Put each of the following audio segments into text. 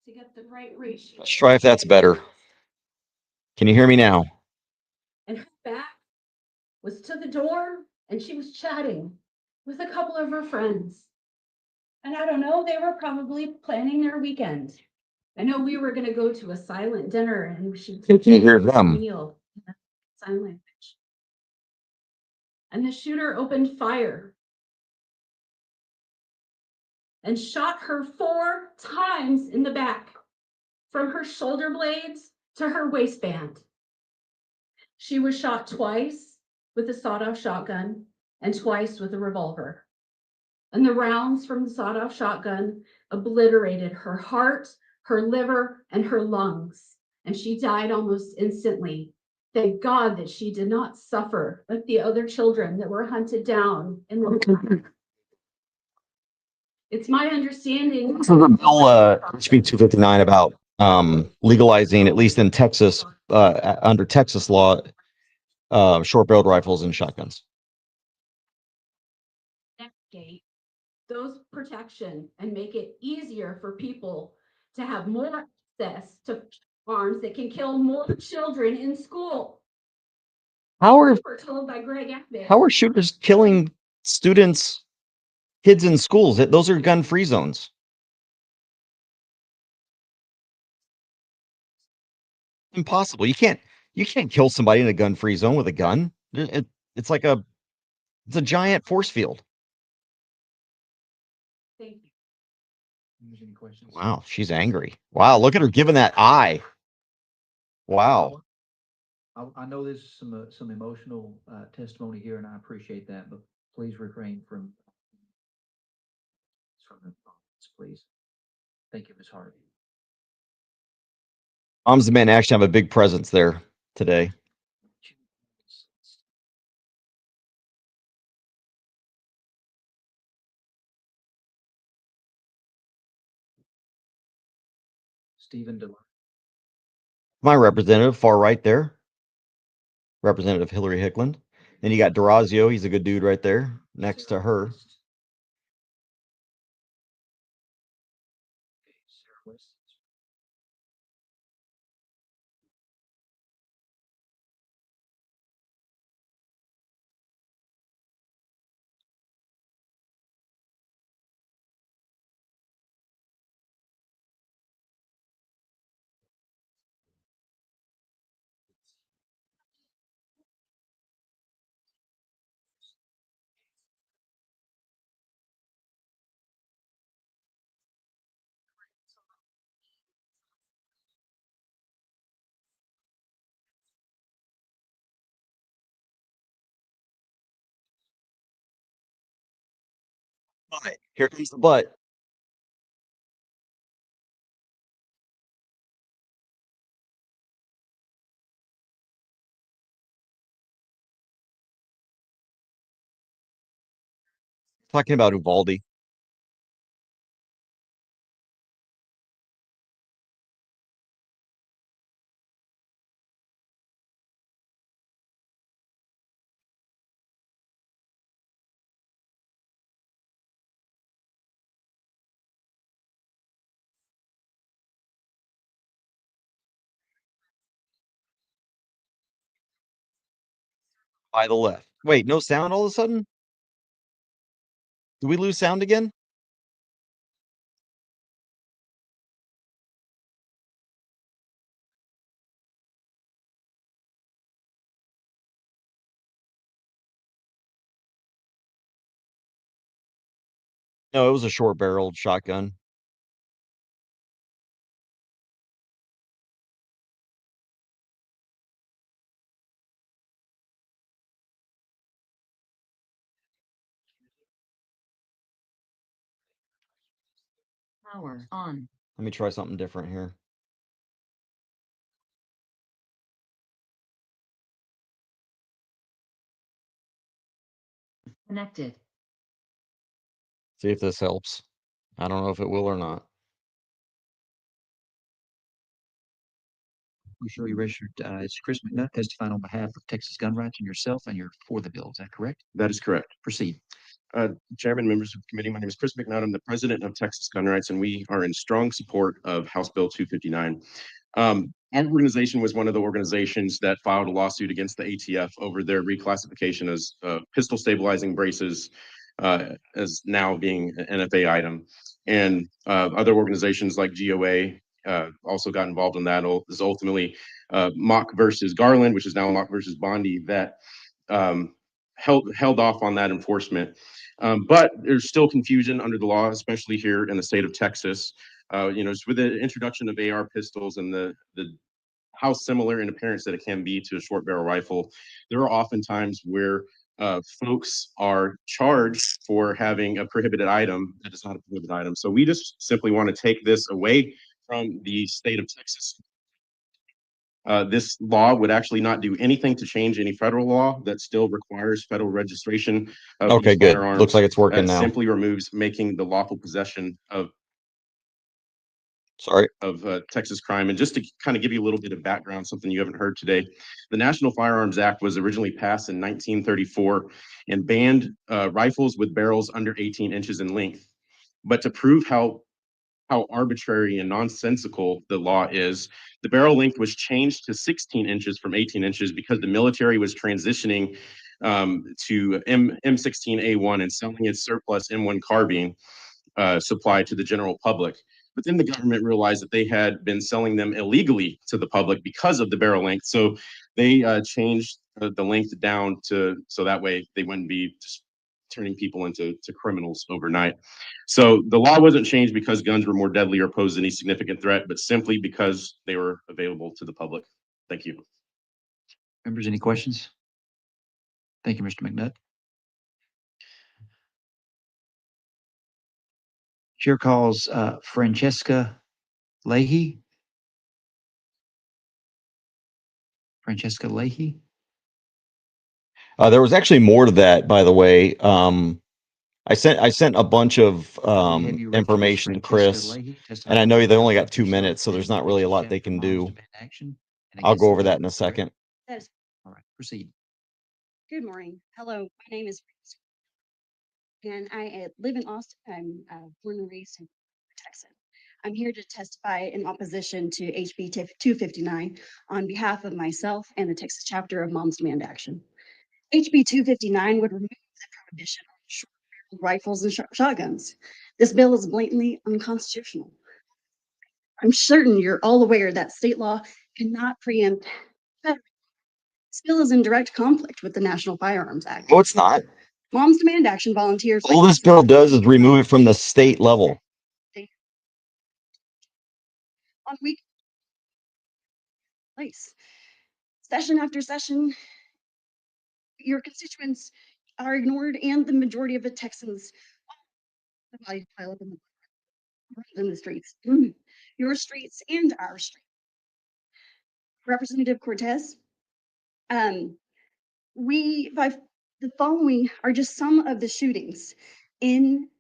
to get the right ratio. Let's try if that's better. Can you hear me now? And her back was to the door, and she was chatting with a couple of her friends. And I don't know, they were probably planning their weekend. I know we were going to go to a silent dinner, and she Can you hear them? meal in sign language. And the shooter opened fire and shot her 4 times in the back, from her shoulder blades to her waistband. She was shot twice with a sawed-off shotgun and twice with a revolver. And the rounds from the sawed-off shotgun obliterated her heart, her liver, and her lungs, and she died almost instantly. Thank God that she did not suffer like the other children that were hunted down in the. It's my understanding. So the bill, HB 259 about legalizing, at least in Texas, under Texas law, short-barreled rifles and shotguns. Gate those protection and make it easier for people to have more access to arms that can kill more children in school. How are We're told by Greg Abbott. how are shooters killing students, kids in schools? Those are gun-free zones. Impossible. You can't kill somebody in a gun-free zone with a gun. It's like it's a giant force field. Thank you. Any questions? Wow, she's angry. Wow, look at her giving that eye. Wow. I know this is some emotional testimony here, and I appreciate that, but please refrain from the comments, please. Thank you, Ms. Harvey. Mom's the man actually have a big presence there today. Stephen DeLore. My representative, far right there. Representative Hillary Hickland. Then you got Durazio. He's a good dude right there next to her. Sarah West. All right, here comes the butt. Talking about Uvalde. By the left. Wait, no sound all of a sudden? Did we lose sound again? No, it was a short-barreled shotgun. Power on. Let me try something different here. Connected. See if this helps. I don't know if it will or not. We show you registered as Chris McNutt testifying on behalf of Texas Gun Rights and yourself, and you're for the bill. Is that correct? That is correct. Proceed. Chairman, members of the committee, my name is Chris McNutt. I'm the president of Texas Gun Rights, and we are in strong support of House Bill 259. Our organization was one of the organizations that filed a lawsuit against the ATF over their reclassification as pistol stabilizing braces as now being an NFA item. And other organizations like GOA also got involved in that. This ultimately Mock versus Garland, which is now Mock versus Bondi, that held off on that enforcement. But there's still confusion under the law, especially here in the state of Texas. With the introduction of AR pistols and the how similar in appearance that it can be to a short barrel rifle, there are often times where folks are charged for having a prohibited item that is not a prohibited item. So we just simply want to take this away from the state of Texas. This law would actually not do anything to change any federal law that still requires federal registration of Okay, these good. firearms. Looks like it's working It now. simply removes making the lawful possession of Sorry. Texas crime. And just to kind of give you a little bit of background, something you haven't heard today, the National Firearms Act was originally passed in 1934 and banned rifles with barrels under 18 inches in length. But to prove how arbitrary and nonsensical the law is, the barrel length was changed to 16 inches from 18 inches because the military was transitioning to M16A1 and selling its surplus M1 carbine supply to the general public. But then the government realized that they had been selling them illegally to the public because of the barrel length. So they changed the length down so that way they wouldn't be just turning people into criminals overnight. So the law wasn't changed because guns were more deadly or posed any significant threat, but simply because they were available to the public. Thank you. Members, any questions? Thank you, Mr. McNutt. Chair calls Francesca Leahy. Francesca Leahy. There was actually more to that, by the way. I sent a bunch of Have you registered information to Francesca Chris, Leahy, and I testifying know for they only got House 2 Bill minutes, so there's not really a lot they can do. Moms Demand Action and I'll against go the over that law. in a second. That is, All right, proceed. good morning. Hello, my name is and I live in Austin. I'm born and raised in Texas. I'm here to testify in opposition to HB 259 on behalf of myself and the Texas chapter of Moms Demand Action. HB 259 would remove the prohibition on short barreled rifles and shotguns. This bill is blatantly unconstitutional. I'm certain you're all aware that state law cannot preempt federal. This bill is in direct conflict with the National Firearms Act. No, it's not. Moms Demand Action volunteers. All this bill does is remove it from the state level. On week place, session after session, your constituents are ignored, and the majority of the Texans the bodies pile up in the streets, your streets and our streets. Representative Cortez, by the following are just some of the shootings in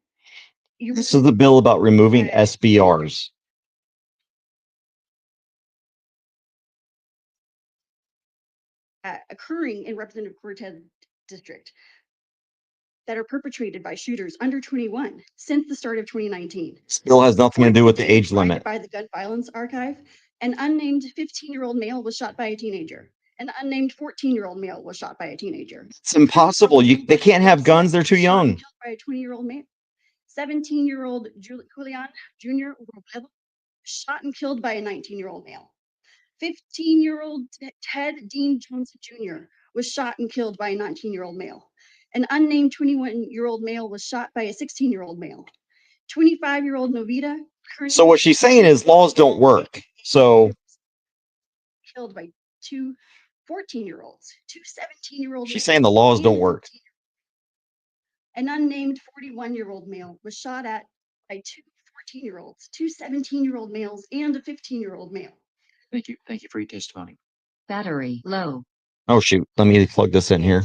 your This is the bill about removing SBRs. occurring in Representative Cortez district that are perpetrated by shooters under 21 since the start of 2019. This bill has nothing to do with the age limit. By the Gun Violence Archive, an unnamed 15-year-old male was shot by a teenager. An unnamed 14-year-old male was shot by a teenager. It's impossible. They can't have guns. They're too young. Killed by a 20-year-old male. 17-year-old Julian Jr. shot and killed by a 19-year-old male. 15-year-old Ted Dean Johnson Jr. was shot and killed by a 19-year-old male. An unnamed 21-year-old male was shot by a 16-year-old male. 25-year-old Novita. So what she's saying is laws don't work. So Killed by two 14-year-olds, two 17-year-olds. she's saying the laws don't work. An unnamed 41-year-old male was shot at by two 14-year-olds, two 17-year-old males, and a 15-year-old male. Thank you. Thank you for your testimony. Battery low. Oh, shoot. Let me plug this in here.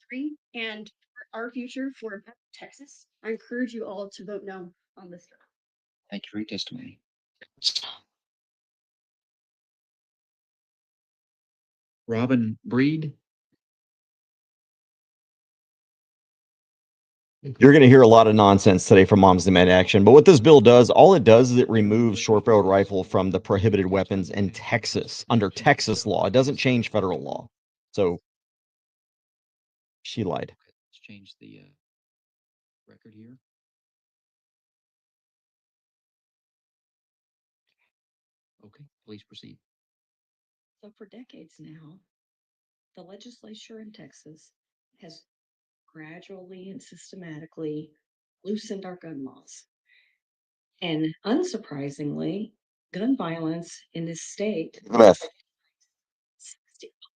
3, and for our future for Texas, I encourage you all to vote no on this. Thank you for your testimony. Robin Breed. You're going to hear a lot of nonsense today from Moms Demand Action. But what this bill does, all it does is it removes short-barreled rifle from the prohibited weapons in Texas under Texas law. It doesn't change federal law. So she lied. Okay, let's change the record here. Okay, please proceed. So for decades now, the legislature in Texas has gradually and systematically loosened our gun laws. And unsurprisingly, gun violence in this state, Beth,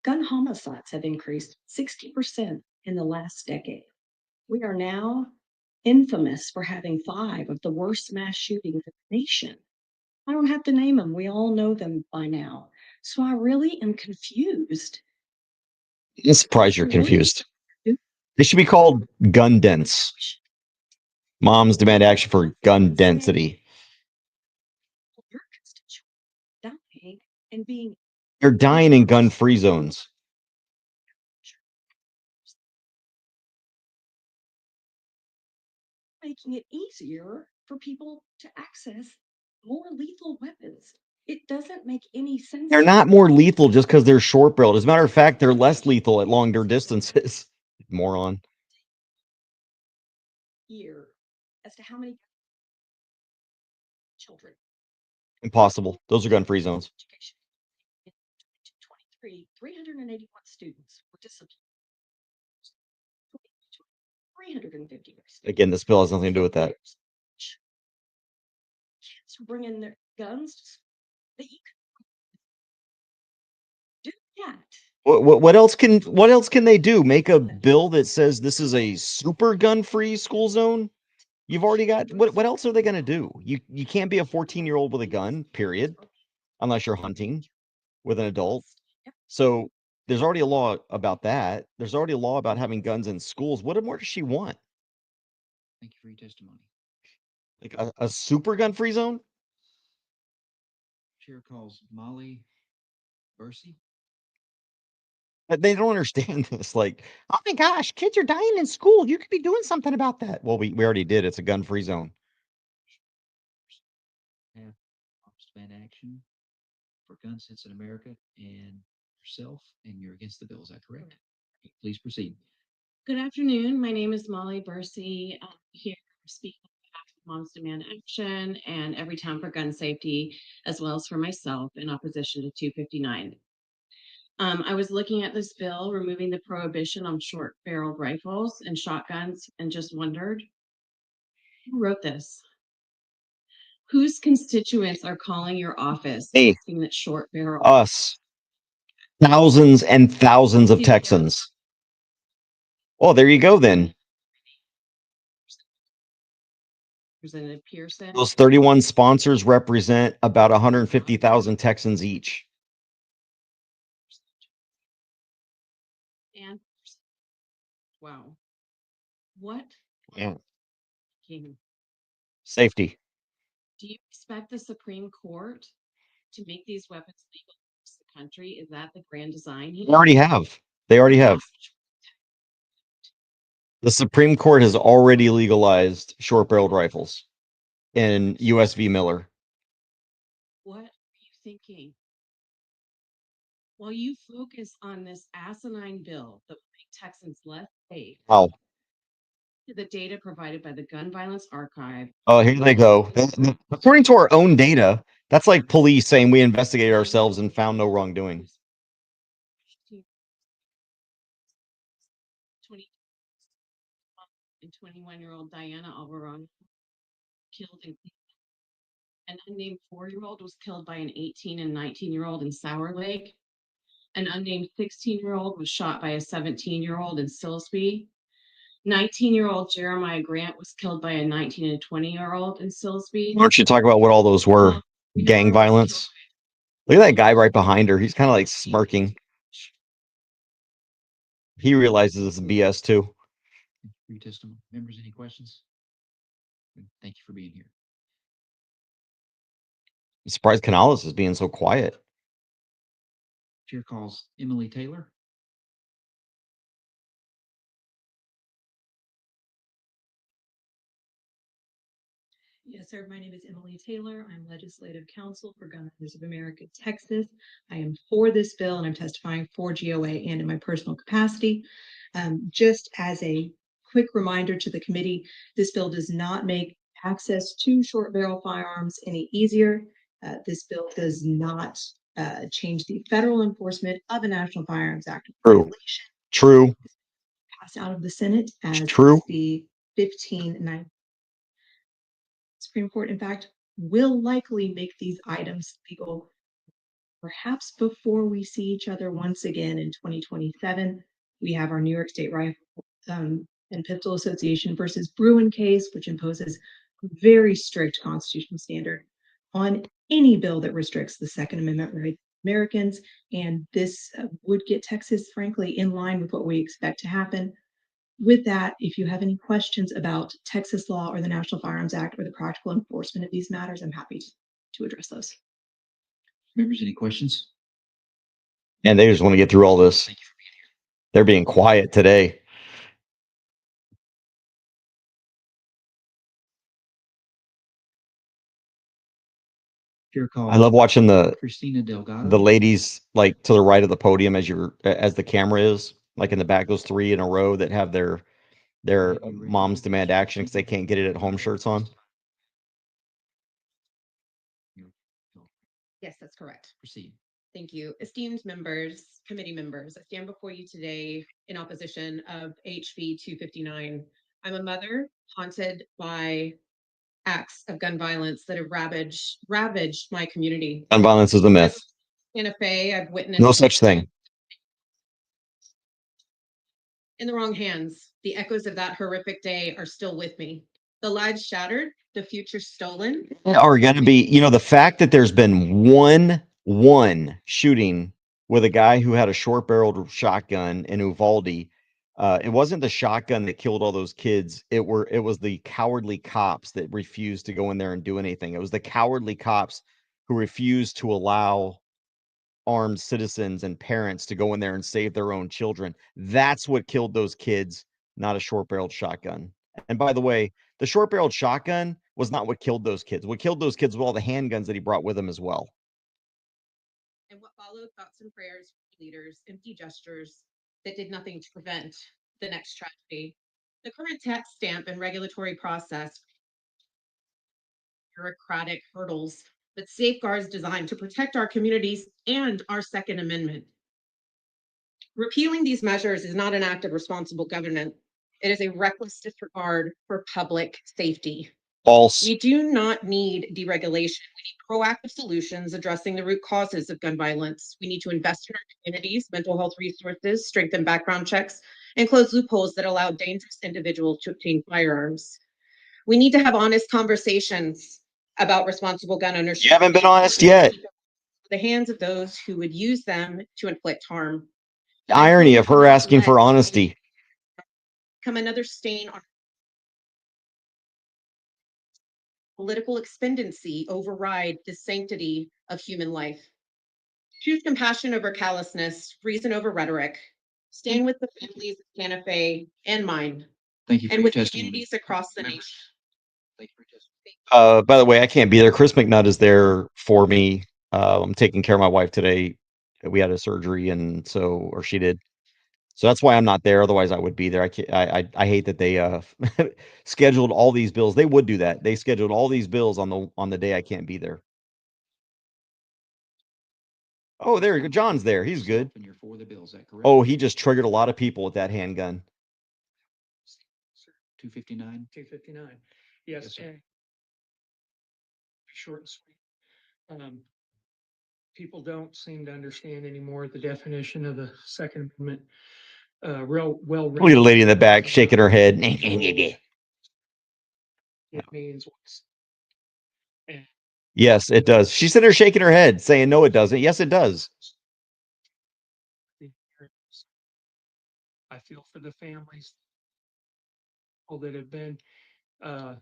gun homicides have increased 60% in the last decade. We are now infamous for having 5 of the worst mass shootings in the nation. I don't have to name them. We all know them by now. So I really am confused. I'm surprised you're confused. They should be called gun dense. Moms Demand Action for gun density. Your constituents dying and being They're dying in gun-free zones. making it easier for people to access more lethal weapons. It doesn't make any sense. They're not more lethal just because they're short-barreled. As a matter of fact, they're less lethal at longer distances. Moron. Here as to how many children. Impossible. Those are gun-free zones. Education. In 2023, 381 students were disciplined. 350 students. Again, this bill has nothing to do with that. Kids who bring in their guns that you can do that. What else can they do? Make a bill that says this is a super gun-free school zone? You've already got what else are they going to do? You can't be a 14-year-old with a gun, period, unless you're hunting with an adult. So there's already a law about that. There's already a law about having guns in schools. What more does she want? Thank you for your testimony. Like a super gun-free zone? Chair calls Molly Bursey. They don't understand this. Like, oh my gosh, kids are dying in school. You could be doing something about that. Well, we already did. It's a gun-free zone. Have Moms Demand Action for gun sense in America and yourself, and you're against the bill. Is that correct? Please proceed. Good afternoon. My name is Molly Bursey. I'm here speaking on behalf of Moms Demand Action and Every Town for Gun Safety, as well as for myself in opposition to 259. I was looking at this bill, removing the prohibition on short-barreled rifles and shotguns, and just wondered, who wrote this? Whose constituents are calling your office Hey. asking that short barrel? Us. Thousands and thousands of Texans. Oh, there you go then. Representative Pearson. Those 31 sponsors represent about 150,000 Texans each. And wow, what? Yeah. King, Safety. do you expect the Supreme Court to make these weapons legal across the country? Is that the grand design here? They already have. They already have. The Supreme Court has already legalized short-barreled rifles in US v. Miller. What are you thinking? While you focus on this asinine bill that will make Texans less safe, Wow. the data provided by the Gun Violence Archive. Oh, here they go. According to our own data, that's like police saying we investigated ourselves and found no wrongdoing. 20 and 21-year-old Diana Alvaron killed in an unnamed 4-year-old was killed by an 18 and 19-year-old in Sour Lake. An unnamed 16-year-old was shot by a 17-year-old in Silsbee. 19-year-old Jeremiah Grant was killed by a 19 and 20-year-old in Silsbee. Why don't you talk about what all those were? Gang violence. Look at that guy right behind her. He's kind of like smirking. He realizes it's BS too. For your testimony. Members, any questions? Thank you for being here. I'm surprised Canales is being so quiet. Chair calls Emily Taylor. Yes, sir. My name is Emily Taylor. I'm Legislative Counsel for Gun Owners of America, Texas. I am for this bill and I'm testifying for GOA and in my personal capacity. Just as a quick reminder to the committee, this bill does not make access to short barrel firearms any easier. This bill does not change the federal enforcement of a National Firearms Act True. violation True. passed out of the Senate as True. SB 1590. Supreme Court, in fact, will likely make these items legal perhaps before we see each other once again in 2027. We have our New York State Rifle and Pistol Association versus Bruin case, which imposes a very strict constitutional standard on any bill that restricts the Second Amendment rights of Americans. And this would get Texas, frankly, in line with what we expect to happen. With that, if you have any questions about Texas law or the National Firearms Act or the practical enforcement of these matters, I'm happy to address those. Members, any questions? And they just want to get through all this. Thank you for being here. They're being quiet today. Chair call. I love watching Christina Delgado. the ladies like to the right of the podium as the camera is, like in the back, those three in a row that have their moms demand action because they can't get it at home shirts on. Yes, that's correct. Proceed. Thank you. Esteemed members, committee members, I stand before you today in opposition of HB 259. I'm a mother haunted by acts of gun violence that have ravaged my community. Gun violence is a myth. Santa Fe, I've witnessed No such thing. in the wrong hands. The echoes of that horrific day are still with me. The lives shattered, the future stolen. Are going to be, the fact that there's been one shooting with a guy who had a short barreled shotgun in Uvalde. It wasn't the shotgun that killed all those kids. It was the cowardly cops that refused to go in there and do anything. It was the cowardly cops who refused to allow armed citizens and parents to go in there and save their own children. That's what killed those kids, not a short barreled shotgun. And by the way, the short barreled shotgun was not what killed those kids. What killed those kids were all the handguns that he brought with him as well. And what followed, thoughts and prayers from leaders, empty gestures that did nothing to prevent the next tragedy. The current tax stamp and regulatory process, bureaucratic hurdles, but safeguards designed to protect our communities and our Second Amendment. Repealing these measures is not an act of responsible governance. It is a reckless disregard for public safety. False. We do not need deregulation. We need proactive solutions addressing the root causes of gun violence. We need to invest in our communities, mental health resources, strengthen background checks, and close loopholes that allow dangerous individuals to obtain firearms. We need to have honest conversations about responsible gun ownership. You haven't been honest yet. The hands of those who would use them to inflict harm. The irony of her asking for honesty. Become another stain on political expediency override the sanctity of human life. Choose compassion over callousness, reason over rhetoric. Stand with the families of Santa Fe and mine, Thank you for and your with testimony. communities across the nation. Thank you for your testimony. By the way, I can't be there. Chris McNutt is there for me. I'm taking care of my wife today. We had a surgery, and or she did. So that's why I'm not there. Otherwise, I would be there. I hate that they scheduled all these bills. They would do that. They scheduled all these bills on the day I can't be there. Oh, there you go. John's there. He's good. And you're for the bill, is that correct? Oh, he just triggered a lot of people with that handgun. 259. 259. Yes, Yes, sir. and short and sweet. People don't seem to understand anymore the definition of the Second Amendment. Real well. Look at the lady in the back shaking her head. It means what's. And Yes, it does. She's sitting there shaking her head, saying, no, it doesn't. Yes, it does. I feel for the families that have been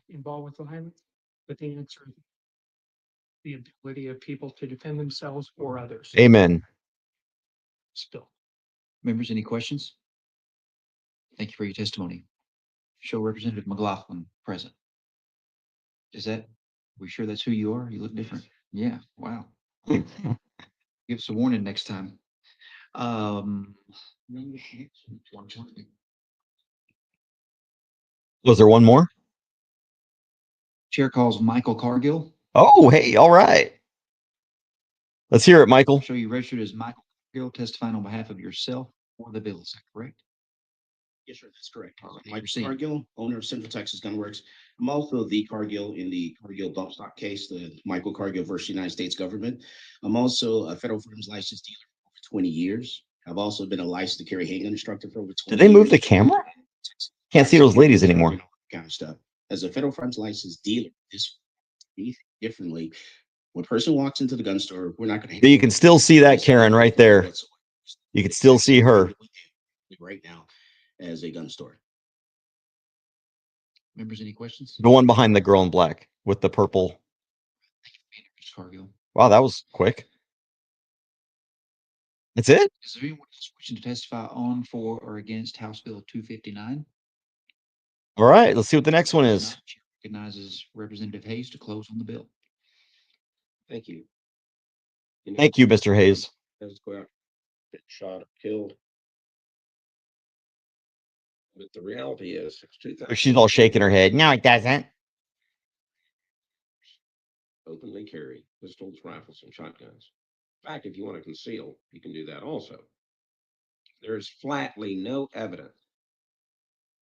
involved with violence, but the answer is the ability of people to defend themselves or others. Amen. Still. Members, any questions? Thank you for your testimony. Show Representative McLaughlin present. Is that We sure that's who you are? You look different. Yeah, wow. Give us a warning next time. Was there one more? Chair calls Michael Cargill. Oh, hey, all right. Let's hear it, Michael. So you registered as Michael Cargill, testifying on behalf of yourself or the bill, is that correct? Yes, sir, that's correct. All right, Mike proceed. Cargill, owner of Central Texas Gun Works. I'm also the Cargill in the Cargill bump stock case, the Michael Cargill versus United States government. I'm also a federal firearms license dealer for over 20 years. I've also been a licensed to carry handgun instructor for over 20 Did they move years. the camera? Can't see those ladies anymore. Kind of stuff. As a federal firearms license dealer, this differently. When a person walks into the gun store, we're not going to. You can still see that Karen right there. You can still see her. Right now as a gun store. Members, any questions? The one behind the girl in black with the purple. Mr. Cargill. Wow, that was quick. That's it? Is there anyone else wishing to testify on, for, or against House Bill 259? All right, let's see what the next one is. Chair recognizes Representative Hayes to close on the bill. Thank you. Thank you, Mr. Hayes. Let's go out, get shot or killed. But the reality is, it's 2000. She's all shaking her head. No, it doesn't. Openly carry pistols, rifles, and shotguns. In fact, if you want to conceal, you can do that also. There is flatly no evidence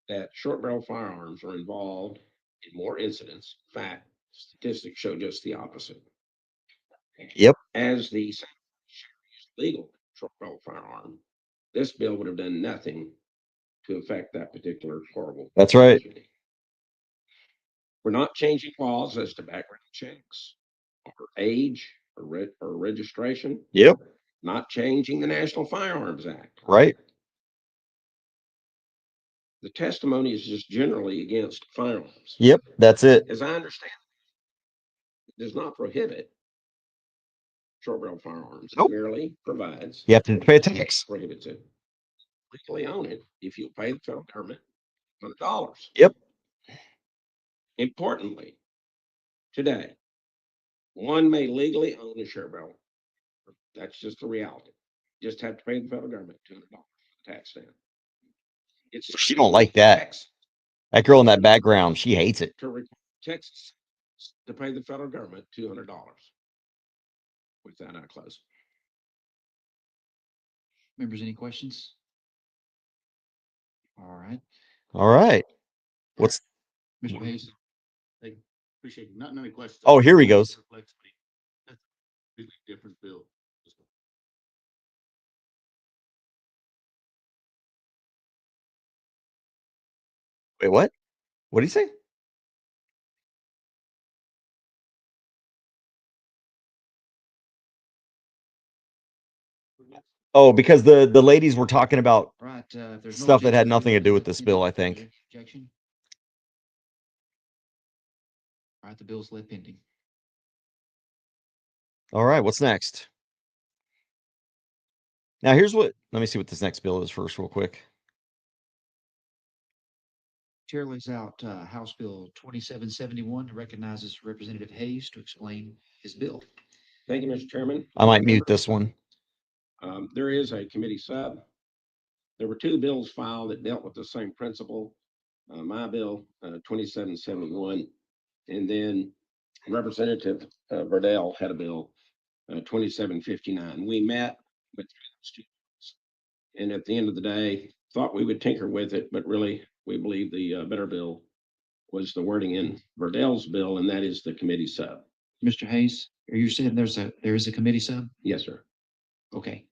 that short barrel firearms are involved in more incidents. In fact, statistics show just the opposite. Yep. As the legal short barrel firearm, this bill would have done nothing to affect that particular horrible. That's right. tragedy. We're not changing laws as to background checks or age or registration. Yep. Not changing the National Firearms Act. Right. The testimony is just generally against firearms. Yep. That's it. As I understand, it does not prohibit short barrel firearms. Nope. It merely provides. You have to pay a tax. Prohibits it. Legally own it if you pay the federal government $100. Yep. Importantly, today, one may legally own a short barrel. That's just the reality. Just have to pay the federal government $200 for the tax stamp. She don't like that. That girl in that background, she hates it. To require Texas to pay the federal government $200. With that, I close. Members, any questions? All right. All right. What's Mr. Hayes. Appreciate it. Not many questions. Oh, here he goes. Different bill. Wait, what? What did he say? Oh, because the ladies were talking about Right. If there's no stuff that had objection, nothing to do with Representative this bill, I Kennedy, think. Objection. All right, the bill's left pending. All right, what's next? Now here's what, let me see what this next bill is first real quick. Chair lays out House Bill 2771 and recognizes Representative Hayes to explain his bill. Thank you, Mr. Chairman. I might mute this one. There is a committee sub. There were two bills filed that dealt with the same principle. My bill, 2771, and then Representative Verdell had a bill, 2759. We met with those two bills, and at the end of the day, thought we would tinker with it, but really, we believe the better bill was the wording in Verdell's bill, and that is the committee sub. Mr. Hayes, are you saying there is a committee sub? Yes, sir. Okay.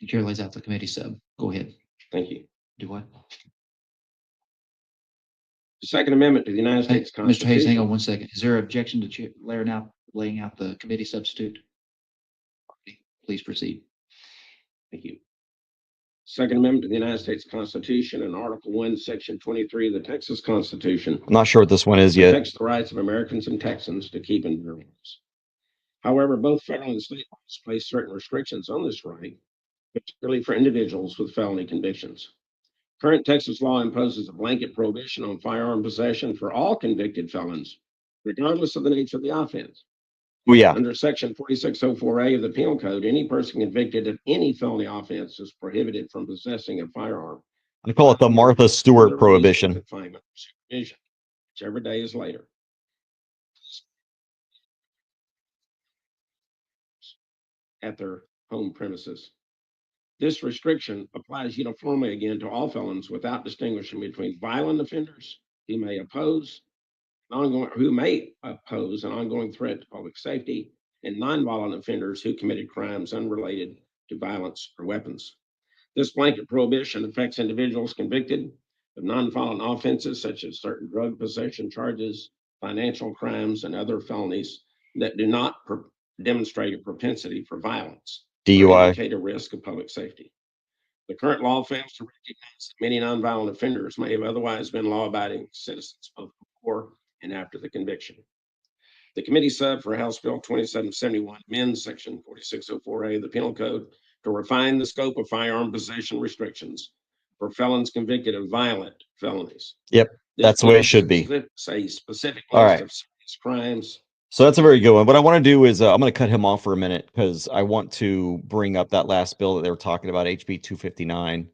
The chair lays out the committee sub. Go ahead. Thank you. Do what? The Second Amendment to the United Hey, States Mr. Hayes, Constitution. hang on one second. Is there objection to laying out the committee substitute? Please proceed. Thank you. Second Amendment to the United States Constitution and Article 1, Section 23 of the Texas Constitution I'm not sure what this one is yet. protects the rights of Americans and Texans to keep and bear arms. However, both federal and state laws place certain restrictions on this right, particularly for individuals with felony convictions. Current Texas law imposes a blanket prohibition on firearm possession for all convicted felons regardless of the nature of the offense. Well, yeah, Under section 4604A of the Penal Code, any person convicted of any felony offense is prohibited from possessing a firearm. I call it the Martha Stewart Under reasonable prohibition. confinement or supervision, whichever day is later. At their home premises. This restriction applies uniformly again to all felons without distinguishing between violent offenders who may pose an ongoing threat to public safety and nonviolent offenders who committed crimes unrelated to violence or weapons. This blanket prohibition affects individuals convicted of nonviolent offenses such as certain drug possession charges, financial crimes, and other felonies that do not demonstrate a propensity for violence or DUI. indicate a risk of public safety. The current law fails to recognize that many nonviolent offenders may have otherwise been law-abiding citizens both before and after the conviction. The committee sub for House Bill 2771 amends Section 4604A of the Penal Code to refine the scope of firearm possession restrictions for felons convicted of violent felonies. Yep, that's the way it should be. Say specific All list right. of serious crimes. So that's a very good one. What I want to do is I'm going to cut him off for a minute because I want to bring up that last bill that they were talking about, HB 259,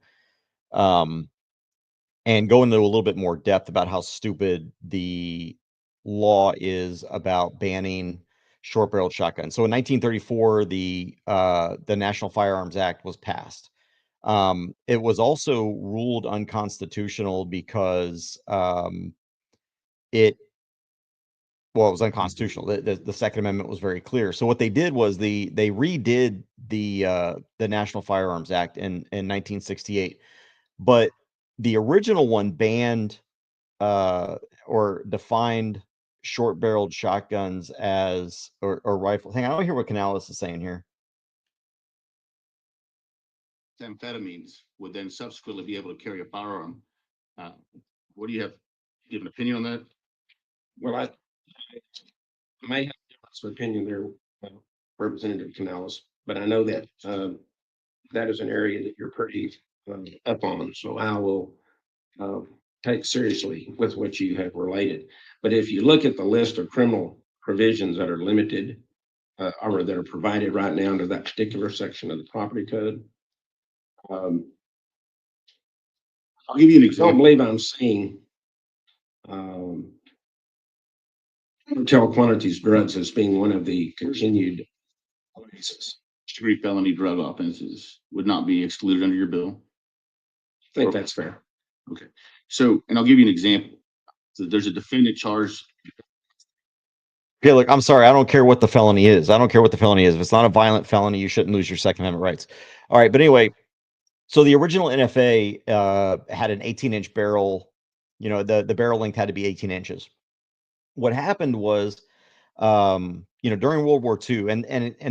and go into a little bit more depth about how stupid the law is about banning short-barreled shotguns. So in 1934, the National Firearms Act was passed. It was also ruled unconstitutional because it was unconstitutional. The Second Amendment was very clear. So what they did was they redid the National Firearms Act in 1968, but the original one banned or defined short-barreled shotguns as or rifles. Hang on, I don't hear what Canales is saying here. Amphetamines would then subsequently be able to carry a firearm. What do you have? Do you have an opinion on that? Well, I may have a difference of opinion there, Representative Canales, but I know that that is an area that you're pretty up on. So I will take seriously with what you have related. But if you look at the list of criminal provisions that are limited or that are provided right now under that particular section of the property code, I'll give you an I don't example. believe I'm seeing cartel quantities drugs as being one of the continued cases. Degree felony drug offenses would not be excluded under your bill. I think that's fair. Okay. So, and I'll give you an example. So there's a defendant charged. Okay, look, I'm sorry. I don't care what the felony is. I don't care what the felony is. If it's not a violent felony, you shouldn't lose your Second Amendment rights. All right, but anyway, so the original NFA had an 18-inch barrel. You know, the barrel length had to be 18 inches. What happened was, during World War II, and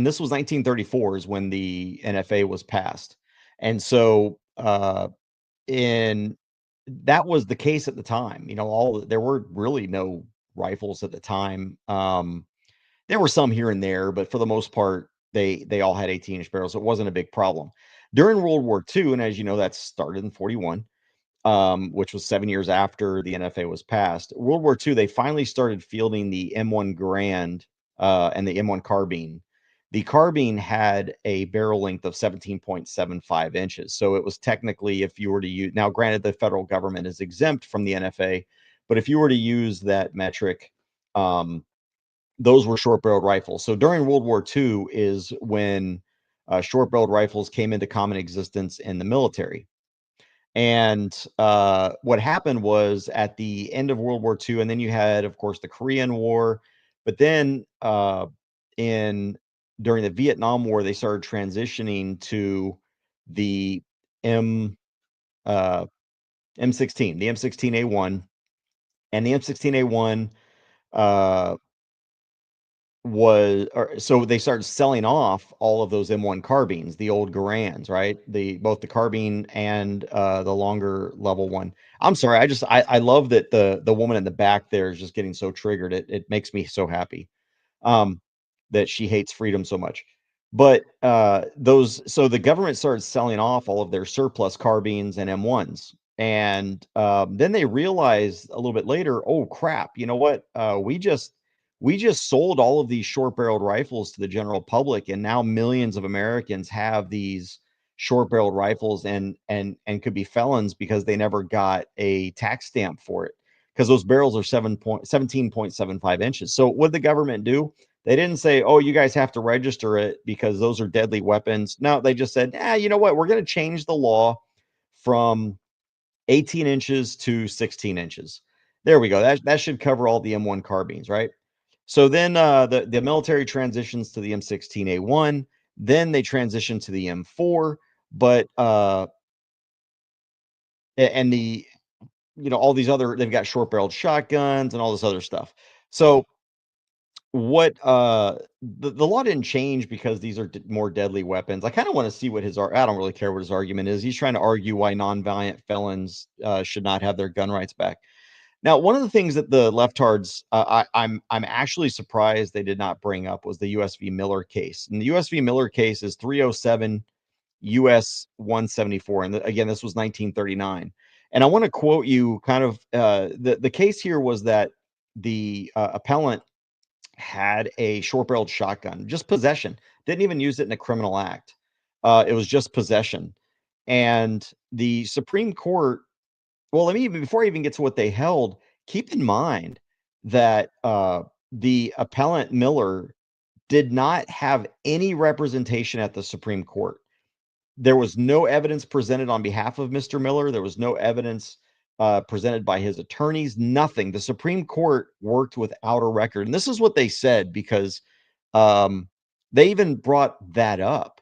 this was 1934 is when the NFA was passed, and so that was the case at the time. There were really no rifles at the time. There were some here and there, but for the most part, they all had 18-inch barrels. So it wasn't a big problem. During World War II, and as you know, that started in 41, which was 7 years after the NFA was passed. World War II, they finally started fielding the M1 Garand and the M1 carbine. The carbine had a barrel length of 17.75 inches. So it was technically, if you were to use, now granted, the federal government is exempt from the NFA, but if you were to use that metric, those were short-barreled rifles. So during World War II is when short-barreled rifles came into common existence in the military. And what happened was at the end of World War II, and then you had, of course, the Korean War, but then during the Vietnam War, they started transitioning to the M16, the M16A1, and the M16A1 so they started selling off all of those M1 carbines, the old Garands, right? Both the carbine and the longer level one. I'm sorry, I love that the woman in the back there is just getting so triggered. It makes me so happy that she hates freedom so much. But so the government started selling off all of their surplus carbines and M1s. And then they realized a little bit later, oh crap, you know what? we just sold all of these short-barreled rifles to the general public, and now millions of Americans have these short-barreled rifles and could be felons because they never got a tax stamp for it, because those barrels are 17.75 inches. So what did the government do? They didn't say, oh, you guys have to register it because those are deadly weapons. No, they just said, you know what? We're going to change the law from 18 inches to 16 inches. There we go. That should cover all the M1 carbines, right? So then the military transitions to the M16A1. Then they transition to the M4, but and the all these other, they've got short barreled shotguns and all this other stuff. So what the law didn't change because these are more deadly weapons. I kind of want to see what I don't really care what his argument is. He's trying to argue why nonviolent felons should not have their gun rights back. Now, one of the things that the leftards, I'm actually surprised they did not bring up was the US v. Miller case. And the US v. Miller case is 307 US 174. And again, this was 1939. And I want to quote you kind of the case here was that the appellant had a short-barreled shotgun, just possession. Didn't even use it in a criminal act. It was just possession. And the Supreme Court, well, let me, before I even get to what they held, keep in mind that the appellant Miller did not have any representation at the Supreme Court. There was no evidence presented on behalf of Mr. Miller. There was no evidence presented by his attorneys, nothing. The Supreme Court worked without a record. And this is what they said, because they even brought that up.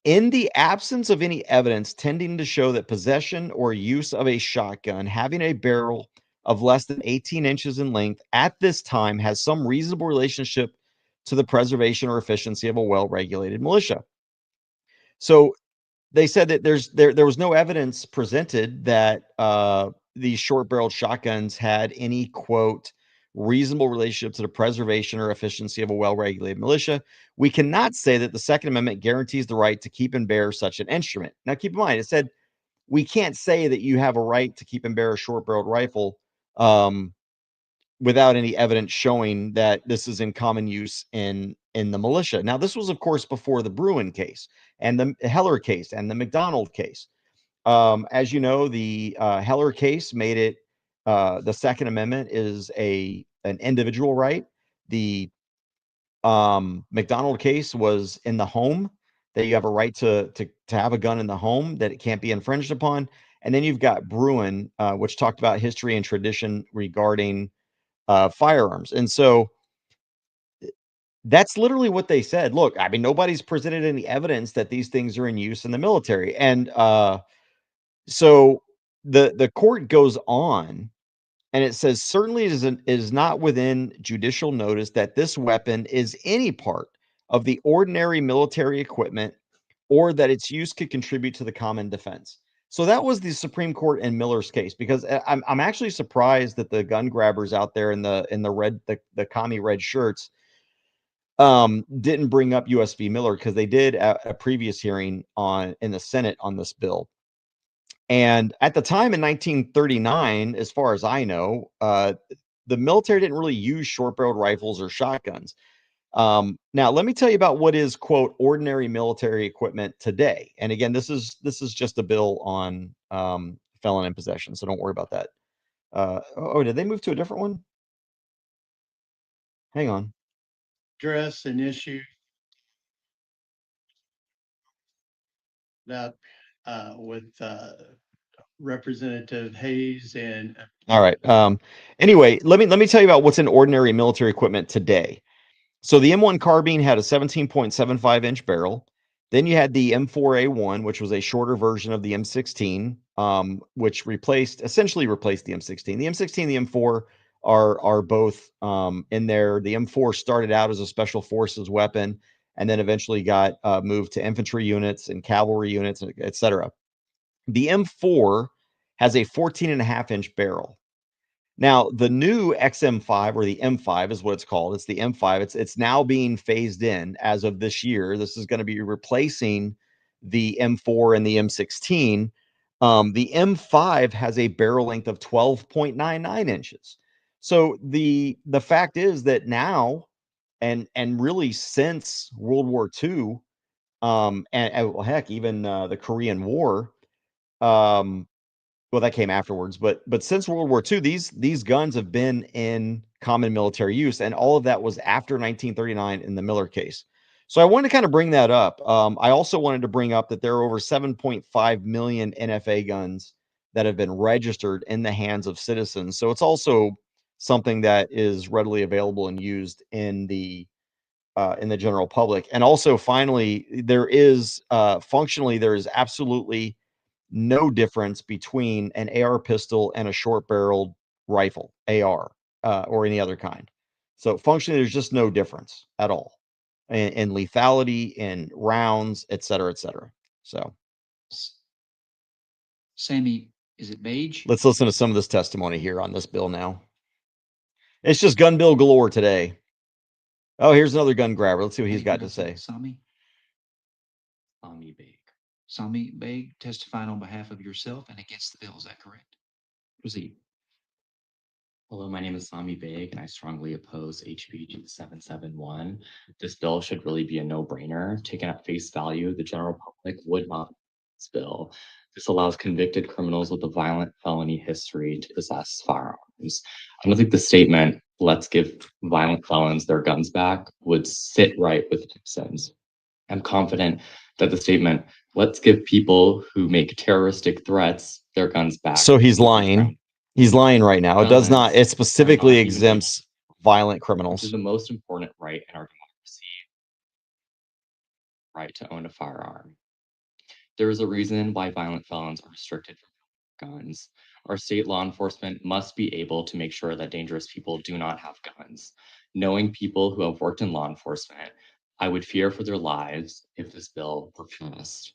In the absence of any evidence tending to show that possession or use of a shotgun having a barrel of less than 18 inches in length at this time has some reasonable relationship to the preservation or efficiency of a well-regulated militia. So they said that there was no evidence presented that these short-barreled shotguns had any, quote, reasonable relationship to the preservation or efficiency of a well-regulated militia. We cannot say that the Second Amendment guarantees the right to keep and bear such an instrument. Now, keep in mind, it said we can't say that you have a right to keep and bear a short-barreled rifle without any evidence showing that this is in common use in the militia. Now, this was, of course, before the Bruin case and the Heller case and the McDonald case. As you know, the Heller case made it the Second Amendment is an individual right. The McDonald case was in the home, that you have a right to have a gun in the home, that it can't be infringed upon. And then you've got Bruin, which talked about history and tradition regarding firearms. And so that's literally what they said. Look, I mean, nobody's presented any evidence that these things are in use in the military. And so the court goes on and it says, certainly it is not within judicial notice that this weapon is any part of the ordinary military equipment or that its use could contribute to the common defense. So that was the Supreme Court in Miller's case, because I'm actually surprised that the gun grabbers out there in the red, the commie red shirts didn't bring up US v. Miller, because they did at a previous hearing in the Senate on this bill. And at the time in 1939, as far as I know, the military didn't really use short-barreled rifles or shotguns. Now, let me tell you about what is, quote, ordinary military equipment today. And again, this is just a bill on felon in possession, so don't worry about that. Did they move to a different one? Hang on. Address an issue that with Representative Hayes and All right. Anyway, let me tell you about what's in ordinary military equipment today. So the M1 carbine had a 17.75 inch barrel. Then you had the M4A1, which was a shorter version of the M16, which essentially replaced the M16. The M16 and the M4 are both in there. The M4 started out as a special forces weapon and then eventually got moved to infantry units and cavalry units, etc. The M4 has a 14.5-inch barrel. Now, the new XM5, or the M5 is what it's called. It's the M5. It's now being phased in as of this year. This is going to be replacing the M4 and the M16. The M5 has a barrel length of 12.99 inches. So the fact is that now, and really since World War II, and well, heck, even the Korean War, um, well, that came afterwards, but since World War II, these guns have been in common military use, and all of that was after 1939 in the Miller case. So I wanted to kind of bring that up. I also wanted to bring up that there are over 7.5 million NFA guns that have been registered in the hands of citizens. So it's also something that is readily available and used in the general public. And also, finally, there is functionally there is absolutely no difference between an AR pistol and a short-barreled rifle, AR, or any other kind. So functionally, there's just no difference at all in lethality, in rounds, et cetera, et cetera. So Sammy, is it beige? let's listen to some of this testimony here on this bill now. It's just gun bill galore today. Oh, here's another gun grabber. Let's see what he's got to say. Sami? Sami Beg. Sami Beg testified on behalf of yourself and against the bill. Is that correct? Proceed. Hello, my name is Sami Beg, and I strongly oppose HB 2771. This bill should really be a no-brainer. Taken at face value, the general public would not support this bill. This allows convicted criminals with a violent felony history to possess firearms. I don't think the statement, "let's give violent felons their guns back," would sit right with citizens. I'm confident that the statement, "let's give people who make terroristic threats their guns back." So he's lying. He's lying right now. It does not. It specifically even exempts violent Which is criminals. the most important right in our democracy, right to own a firearm. There is a reason why violent felons are restricted from guns. Our state law enforcement must be able to make sure that dangerous people do not have guns. Knowing people who have worked in law enforcement, I would fear for their lives if this bill were passed.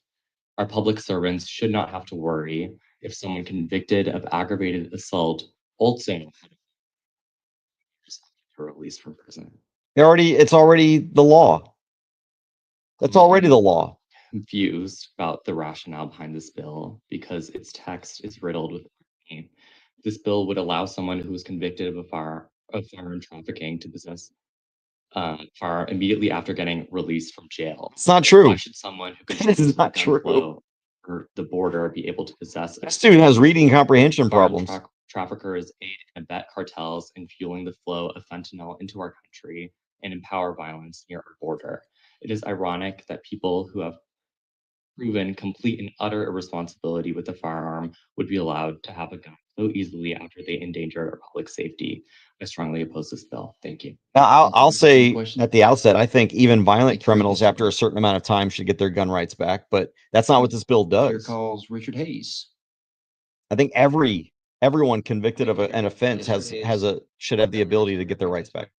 Our public servants should not have to worry if someone convicted of aggravated assault also released from prison. It's already the law. That's already the law. Confused about the rationale behind this bill because its text is riddled with irony. This bill would allow someone who is convicted of firearm trafficking to possess firearm immediately after getting released from jail. It's not true. Why should someone who That is controls not gun true. flow or the border be able to possess This dude has reading comprehension Firearm problems. traffickers aid and abet cartels in fueling the flow of fentanyl into our country and empower violence near our border. It is ironic that people who have proven complete and utter irresponsibility with a firearm would be allowed to have a gun so easily after they endangered our public safety. I strongly oppose this bill. Thank you. Now, I'll say question? at the outset, I think even violent Thank you for your criminals, after a testimony. certain amount of time, should get their gun rights back. But that's not what this bill Chair does. calls Richard Hayes. I think everyone convicted of an offense should have the ability to get their rights back.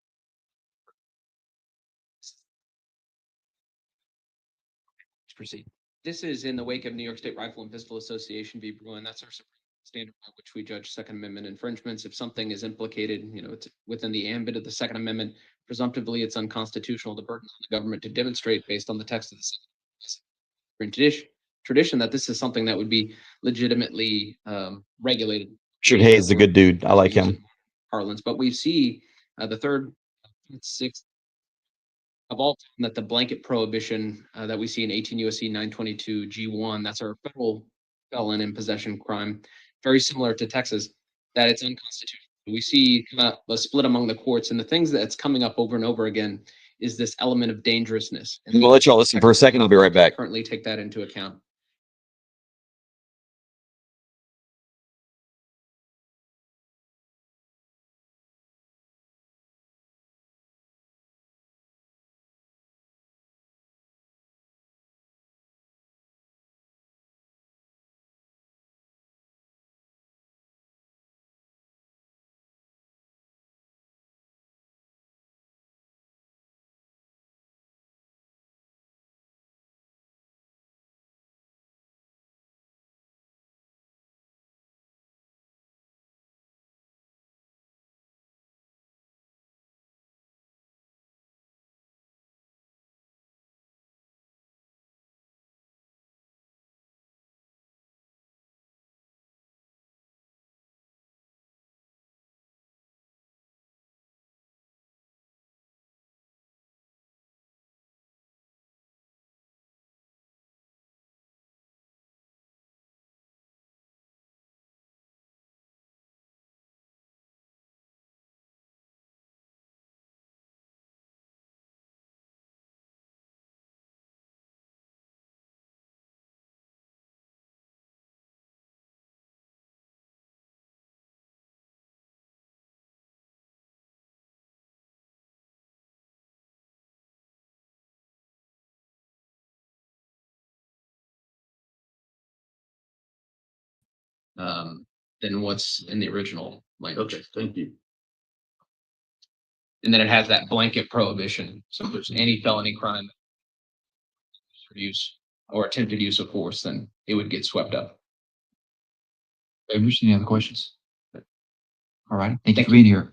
Proceed. This is in the wake of New York State Rifle and Pistol Association v. Bruin. That's our supreme standard by which we judge Second Amendment infringements. If something is implicated, it's within the ambit of the Second Amendment, presumptively it's unconstitutional. The burden on the government to demonstrate based on the text of the tradition that this is something that would be legitimately regulated. Richard Hayes is a good dude. I like him. Parlance, but we see the third, sixth, of all time that the blanket prohibition that we see in 18 U.S.C. 922 G1, that's our federal felon in possession crime, very similar to Texas, that it's unconstitutional. We see a split among the courts, and the things that's coming up over and over again is this element of dangerousness. And We'll let y'all listen for a second. I'll be right back. currently take that into account. than what's in the original language. Okay, thank you. And then it has that blanket prohibition. So if there's any felony crime for use or attempted use of force, then it would get swept up. Any other questions? All right, thank you Thank for being here.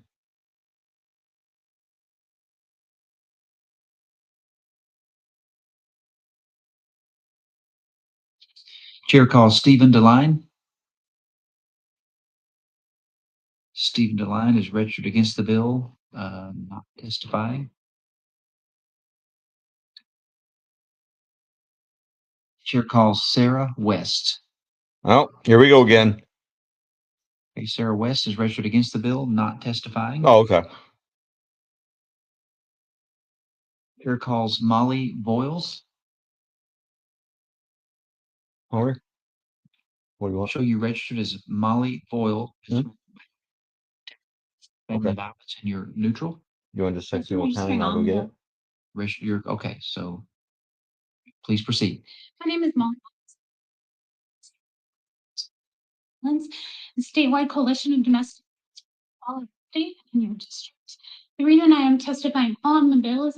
Chair calls Stephen DeLine. Stephen DeLine is registered against the bill, not testifying. Chair calls Sarah West. Oh, here we go again. Okay, Sarah West is registered against the bill, not testifying. Oh, okay. Chair calls Molly Boyles. All right. What do you I'll want? show you registered as Molly Boyle. Hmm? Family Okay. violence, and you're neutral. You want to just text me what county and I'll go get it? You're okay. So please proceed. My name is Molly. The statewide coalition of domestic state in your district. The reason I am testifying on the bill is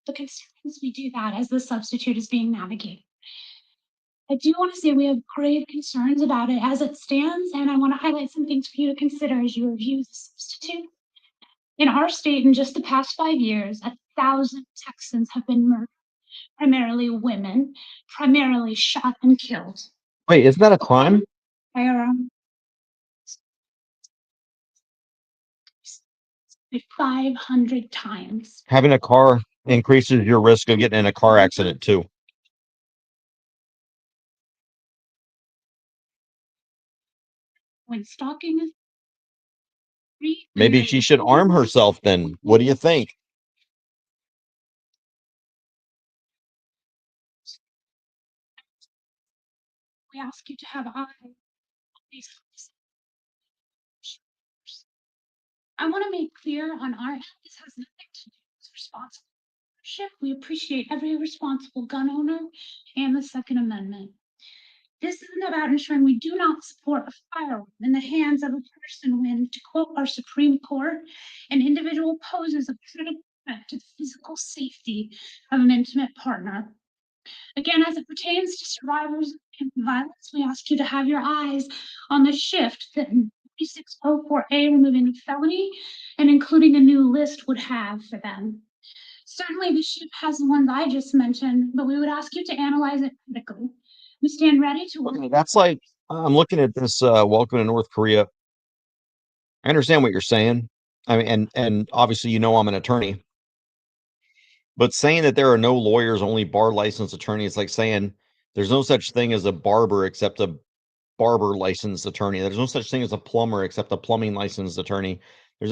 the concerns we do that as the substitute is being navigated. I do want to say we have grave concerns about it as it stands, and I want to highlight some things for you to consider as you review the substitute. In our state, in just the past 5 years, 1,000 Texans have been murdered, primarily women, primarily shot and killed. Wait, isn't that a crime? Firearm 500 times. Having a car increases your risk of getting in a car accident too. When stalking is free, Maybe she should arm herself then. What do you think? we ask you to have eyes on these. I want to make clear on our end, this has nothing to do with responsible ownership. We appreciate every responsible gun owner and the Second Amendment. This isn't about ensuring we do not support a firearm in the hands of a person when, to quote our Supreme Court, an individual poses a critical threat to the physical safety of an intimate partner. Again, as it pertains to survivors of violence, we ask you to have your eyes on the shift that 3604A removing the felony and including a new list would have for them. Certainly, the shift has the ones I just mentioned, but we would ask you to analyze it critically. We stand ready to work. Okay, that's like I'm looking at this welcome to North Korea. I understand what you're saying. I mean, and obviously you know I'm an attorney. But saying that there are no lawyers, only bar licensed attorneys, it's like saying there's no such thing as a barber except a barber licensed attorney. There's no such thing as a plumber except a plumbing licensed attorney. I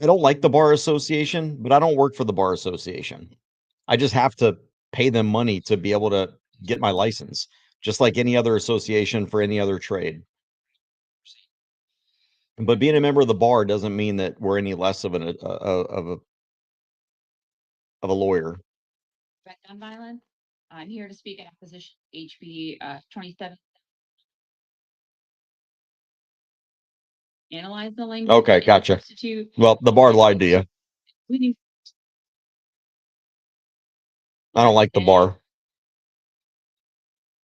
don't like the bar association, but I don't work for the bar association. I just have to pay them money to be able to get my license, just like any other association for any other trade. But being a member of the bar doesn't mean that we're any less of a lawyer. Gun violence. I'm here to speak in opposition to HB 27. Analyze the language. Okay, gotcha. Well, the bar lied to you. I don't like the bar.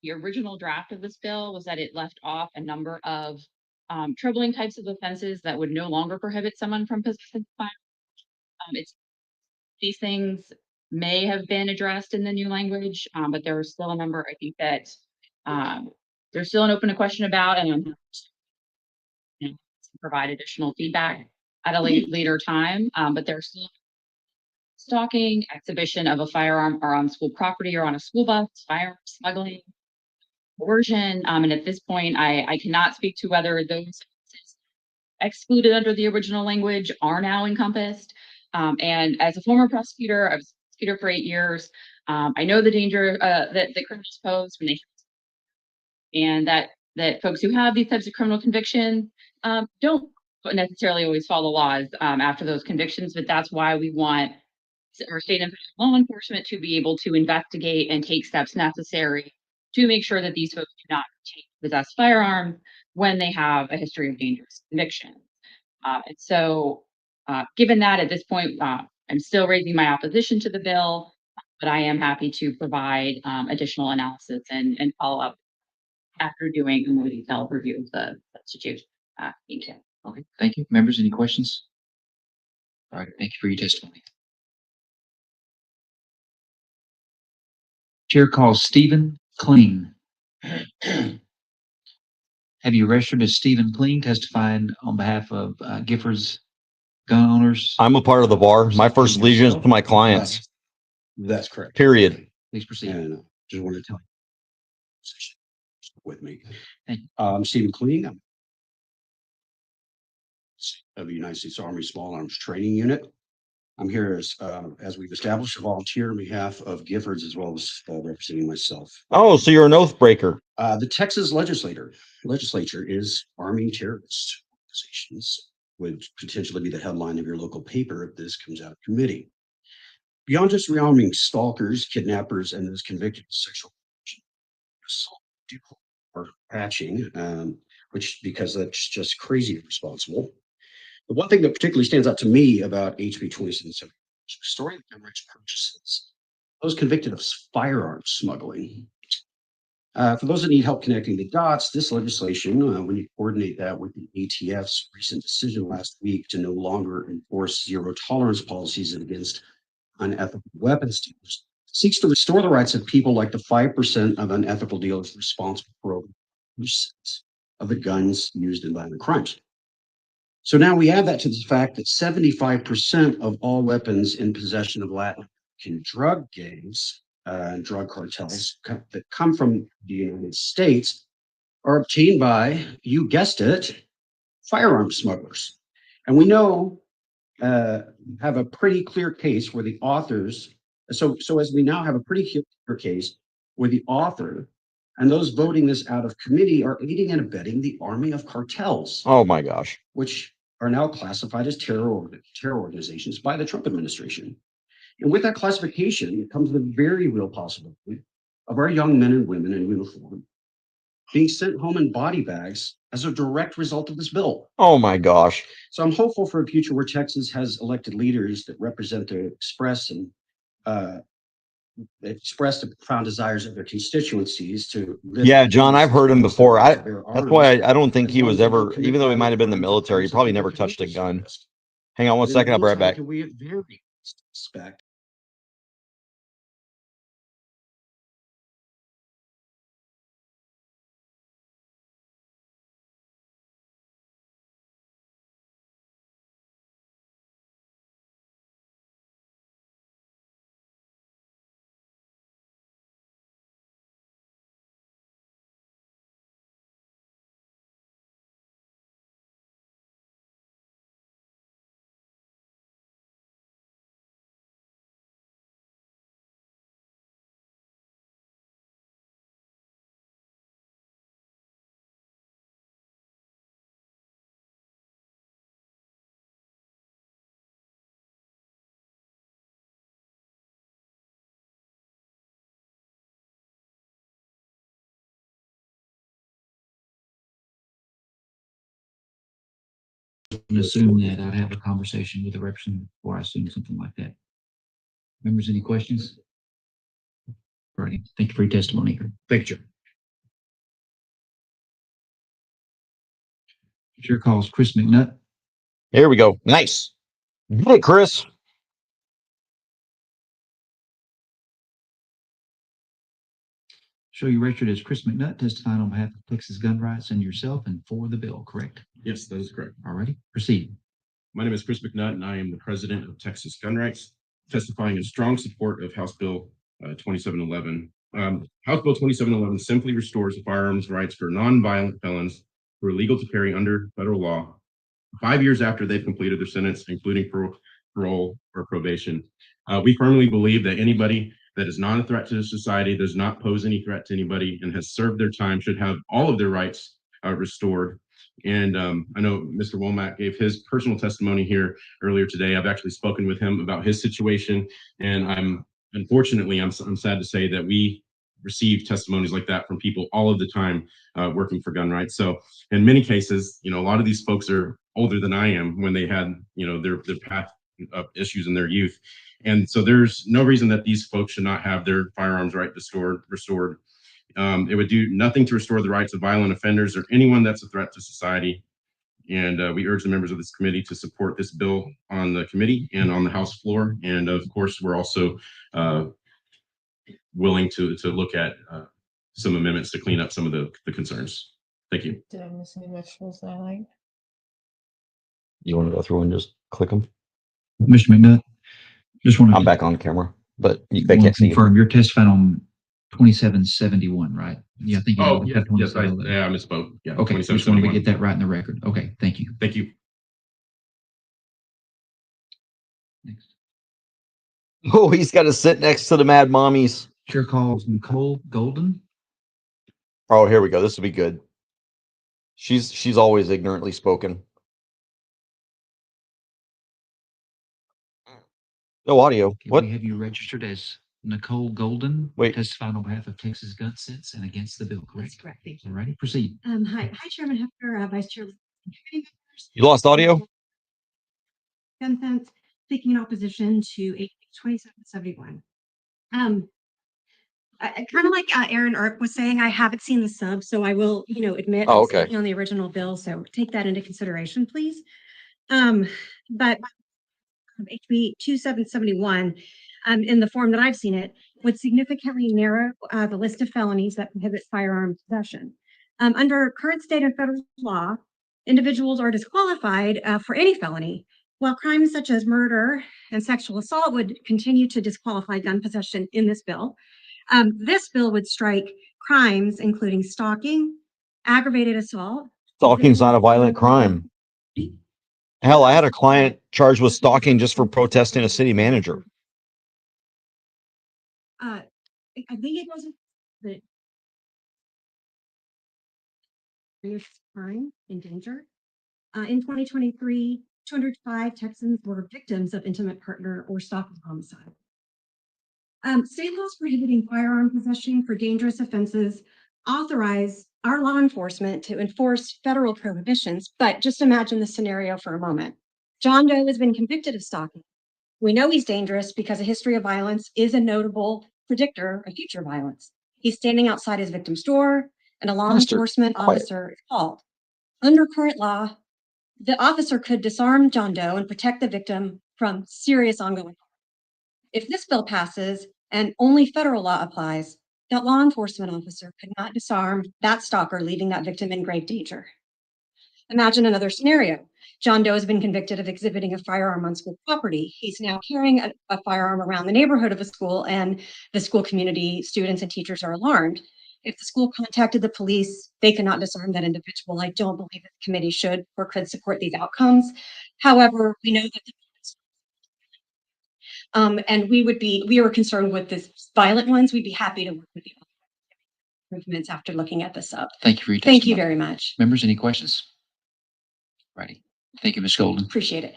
The original draft of this bill was that it left off a number of troubling types of offenses that would no longer prohibit someone from possessing firearms. These things may have been addressed in the new language, but there are still a number I think that there's still an open question about, and provide additional feedback at a later time. But there's still stalking, exhibition of a firearm or on school property or on a school bus, firearm smuggling, coercion. And at this point, I cannot speak to whether those excluded under the original language are now encompassed. And as a former prosecutor, I was a prosecutor for 8 years. I know the danger that criminals pose when and that folks who have these types of criminal convictions don't necessarily always follow laws after those convictions, but that's why we want or state and federal law enforcement to be able to investigate and take steps necessary to make sure that these folks do not possess firearms when they have a history of dangerous convictions. And so, given that at this point, I'm still raising my opposition to the bill, but I am happy to provide additional analysis and follow up after doing a more detailed review of the substitute. Thank you. Okay, thank you. Members, any questions? All right, thank you for your testimony. Chair calls Stephen Kling. Have you registered as Stephen Kling testifying on behalf of Giffords gun owners? I'm a part of the bar. My first allegiance to my clients. That's correct. Period. Please proceed. And just wanted to tell you with me. I'm Stephen Kling. I'm of the United States Army Small Arms Training Unit. I'm here as we've established, a volunteer on behalf of Giffords as well as representing myself. Oh, so you're an oath breaker. The Texas legislature is arming terrorist organizations, would potentially be the headline of your local paper if this comes out of committee. Beyond just rearming stalkers, kidnappers, and those convicted of sexual assault or patching, which because that's just crazy irresponsible. The one thing that particularly stands out to me about HB 2077 is restoring the gun rights purchases, those convicted of firearms smuggling. For those that need help connecting the dots, this legislation, when you coordinate that with the ATF's recent decision last week to no longer enforce zero tolerance policies against unethical weapons dealers, seeks to restore the rights of people like the 5% of unethical dealers responsible for over 1% of the guns used in violent crimes. So now we add that to the fact that 75% of all weapons in possession of Latin American drug gangs and drug cartels that come from the United States are obtained by, you guessed it, firearm smugglers. And we know have a pretty clear case where the authors, so as we now have a pretty clear case where the author and those voting this out of committee are aiding and abetting the army of cartels. Oh my gosh. Which are now classified as terror organizations by the Trump administration. And with that classification comes the very real possibility of our young men and women in uniform being sent home in body bags as a direct result of this bill. Oh my gosh. So I'm hopeful for a future where Texas has elected leaders that represent the express the profound desires of their constituencies to live. Yeah, John, I've heard him before. That's why I don't think he was ever, even though he might have been in the military, he probably never touched a gun. Hang on one second, I'll be right back. We at very least expect Assume that I'd have a conversation with a representative before I assume something like that. Members, any questions? All right, thank you for your testimony. Thank you. Chair calls Chris McNutt. Here we go. Nice. Get it, Chris. Show you registered as Chris McNutt, testifying on behalf of Texas Gun Rights and yourself and for the bill, correct? Yes, that is correct. All righty, proceed. My name is Chris McNutt, and I am the president of Texas Gun Rights, testifying in strong support of House Bill 2711. House Bill 2711 simply restores the firearms rights for nonviolent felons who are legal to carry under federal law 5 years after they've completed their sentence, including parole or probation. We firmly believe that anybody that is not a threat to society, does not pose any threat to anybody, and has served their time should have all of their rights restored. And I know Mr. Womack gave his personal testimony here earlier today. I've actually spoken with him about his situation, and unfortunately, I'm sad to say that we receive testimonies like that from people all of the time working for gun rights. So in many cases, a lot of these folks are older than I am when they had, their path of issues in their youth. And so there's no reason that these folks should not have their firearms right restored. It would do nothing to restore the rights of violent offenders or anyone that's a threat to society. And we urge the members of this committee to support this bill on the committee and on the House floor. And of course, we're also willing to look at some amendments to clean up some of the concerns. Thank you. Did I miss any vegetables that I like? You want to go through and just click them? Mr. McNutt, just want I'm to back on camera, but they can't see you. confirm you're testifying on 2771, right? Yeah, I think. Oh, yes, I misspoke. Yeah. Okay, just wanted to get that right in the record. Okay, thank you. Thank you. Next. Oh, he's got to sit next to the mad mommies. Chair calls Nicole Golden. Oh, here we go. This will be good. She's always ignorantly spoken. No audio. Okay, What? we have you registered as Nicole Golden. Wait. Testifying on behalf of Texas Gun Sense and against the bill, correct? That's correct. Thank you. All righty, proceed. Hi, Chairman Hefner, Vice Chair. Committee members. You lost audio? Gun Sense, speaking in opposition to HB 2771. I kind of like Aaron Erk was saying, I haven't seen the sub, so I will, admit Oh, I'm okay. speaking on the original bill, so take that into consideration, please. But HB 2771, in the form that I've seen it, would significantly narrow the list of felonies that prohibit firearm possession. Under current state and federal law, individuals are disqualified for any felony, while crimes such as murder and sexual assault would continue to disqualify gun possession in this bill. This bill would strike crimes including stalking, aggravated assault. Stalking's not a violent crime. Hell, I had a client charged with stalking just for protesting a city manager. I think it wasn't the crime in danger. In 2023, 205 Texans were victims of intimate partner or stalking homicide. State laws prohibiting firearm possession for dangerous offenses authorize our law enforcement to enforce federal prohibitions, but just imagine the scenario for a moment. John Doe has been convicted of stalking. We know he's dangerous because a history of violence is a notable predictor of future violence. He's standing outside his victim's door, and a law enforcement officer is called. Under current law, the officer could disarm John Doe and protect the victim from serious ongoing harm. If this bill passes and only federal law applies, that law enforcement officer could not disarm that stalker, leaving that victim in grave danger. Imagine another scenario. John Doe has been convicted of exhibiting a firearm on school property. He's now carrying a firearm around the neighborhood of a school, and the school community, students and teachers are alarmed. If the school contacted the police, they cannot disarm that individual. I don't believe that the committee should or could support these outcomes. However, we know that and we were concerned with this violent ones. We'd be happy to work with you on improvements after looking at this up. Thank you for your Thank you testimony. very much. Members, any questions? Righty. Thank you, Ms. Golden. Appreciate it.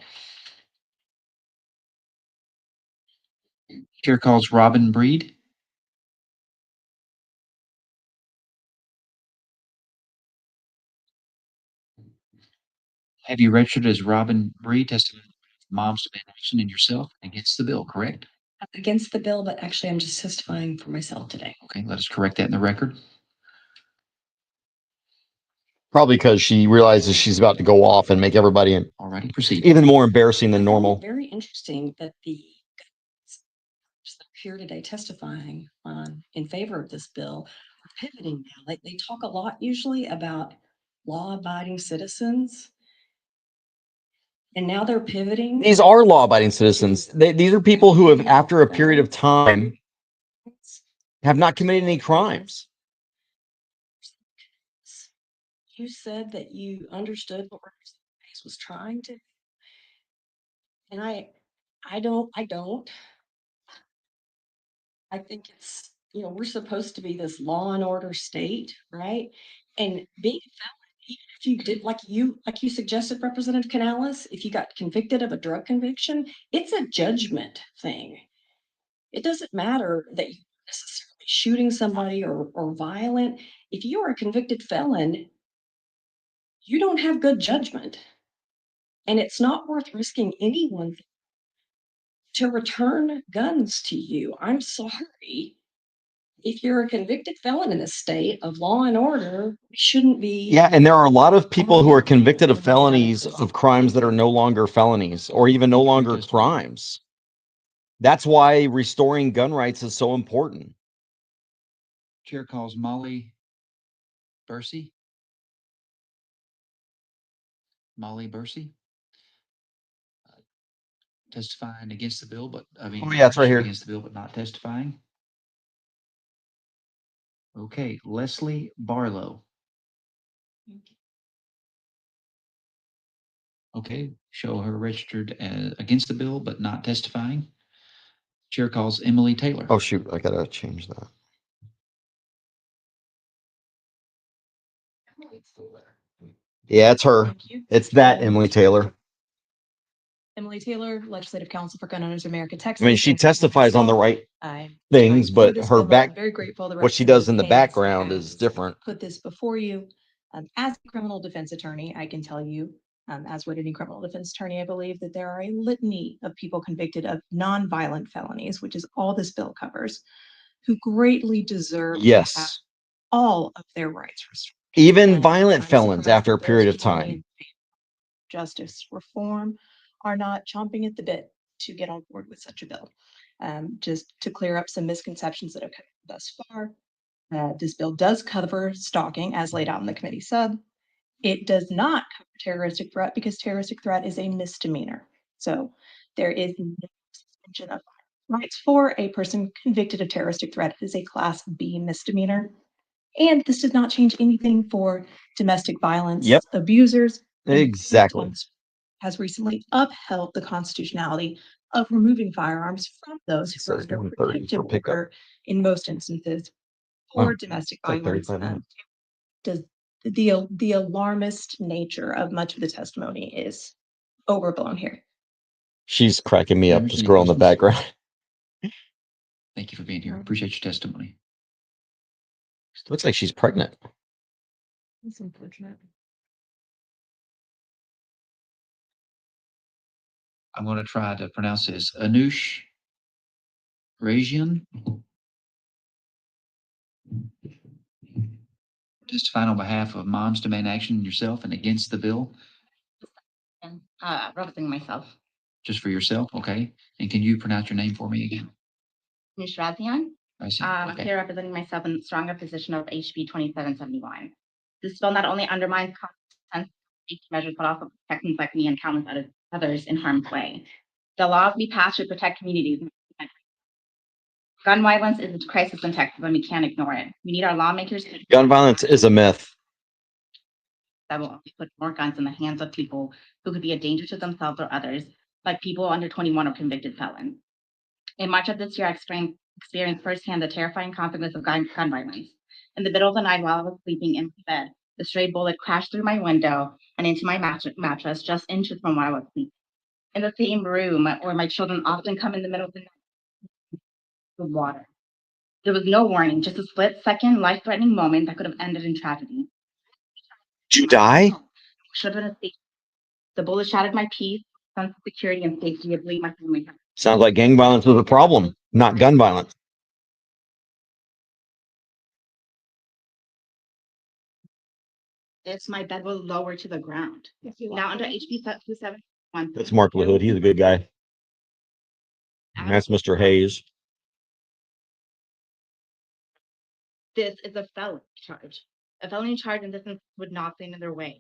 Chair calls Robin Breed. Have you registered as Robin Breed, testifying Moms Demand Action and yourself against the bill, correct? Against the bill, but actually I'm just testifying for myself today. Okay, let us correct that in the record. Probably because she realizes she's about to go off and make everybody All righty, proceed. even more embarrassing than normal. Very interesting that the guys that are here today testifying in favor of this bill are pivoting now. Like they talk a lot usually about law-abiding citizens. And now they're pivoting. These are law-abiding citizens. These are people who have, after a period of time, have not committed any crimes. You said that you understood what Representative was trying to. And I don't. I think it's, we're supposed to be this law and order state, right? And being a felon If you did, like you suggested, Representative Canales, if you got convicted of a drug conviction, it's a judgment thing. It doesn't matter that you're necessarily shooting somebody or violent. If you are a convicted felon, you don't have good judgment. And it's not worth risking anyone to return guns to you. I'm sorry. If you're a convicted felon in a state of law and order, we shouldn't be. Yeah, and there are a lot of people who are convicted of felonies of crimes that are no longer felonies or even no longer crimes. That's why restoring gun rights is so important. Chair calls Molly Bursey. Molly Bursey. Testifying against the bill, but I mean. Oh, yeah, it's right here. Against the bill, but not testifying. Okay, Leslie Barlow. Okay, show her registered against the bill, but not testifying. Chair calls Emily Taylor. Oh, shoot. I got to change that. Yeah, it's her. Thank you. It's that Emily Taylor. Emily Taylor, Legislative Counsel for Gun Owners of America, Texas. I mean, she and testifies on the right I'm things, trying to but this her bill, back, I'm very grateful the what she does in the Representative Hayes background has is different. put this before you. As a criminal defense attorney, I can tell you, as would any criminal defense attorney, I believe that there are a litany of people convicted of nonviolent felonies, which is all this bill covers, who greatly deserve to have Yes. all of their rights restored. Even And violent I'm felons surprised after a that those period of people in time. favor of justice reform are not chomping at the bit to get on board with such a bill. Just to clear up some misconceptions that have come thus far, this bill does cover stalking as laid out in the committee sub. It does not cover terroristic threat because terroristic threat is a misdemeanor. So there is no suspension of rights for a person convicted of terroristic threat. It is a Class B misdemeanor. And this does not change anything for domestic violence abusers. Exactly. Has recently upheld the constitutionality of removing firearms from those who are Says under 130 protective for pickup. order in most instances for Oh, domestic it's like violence. 35 minutes. Does the alarmist nature of much of the testimony is overblown here. She's cracking me up, Members, this any girl in the questions? background. Thank you for being here. Appreciate your testimony. Looks like she's pregnant. That's unfortunate. I'm going to try to pronounce this. Anush Rajian. Testifying on behalf of Moms Demand Action, yourself, and against the bill. Representing myself. Just for yourself, okay? And can you pronounce your name for me again? Nishrazian. I see. I'm Okay. here representing myself in the stronger position of HB 2771. This bill not only undermines common sense safety measures, but also protects things like me and countless others in harm's way. The laws we pass should protect communities. Gun violence is a crisis in Texas, and we can't ignore it. We need our lawmakers to Gun violence is a myth. that will only put more guns in the hands of people who could be a danger to themselves or others, like people under 21 or convicted felons. In March of this year, I experienced firsthand the terrifying consequences of gun violence. In the middle of the night while I was sleeping in bed, the stray bullet crashed through my window and into my mattress just inches from where I was sleeping. In the same room where my children often come in the middle of the night with water. There was no warning, just a split-second, life-threatening moment that could have ended in tragedy. Did you die? Should have been a safety. The bullet shattered my peace, sense of security, and safety. I believe my family. Sounds like gang violence was a problem, not gun violence. If my bed was lower to the ground. Now under HB 271. That's Mark LaHood. He's a good guy. And that's Mr. Hayes. This is a felony charge. A felony charge in this instance would not stand in their way.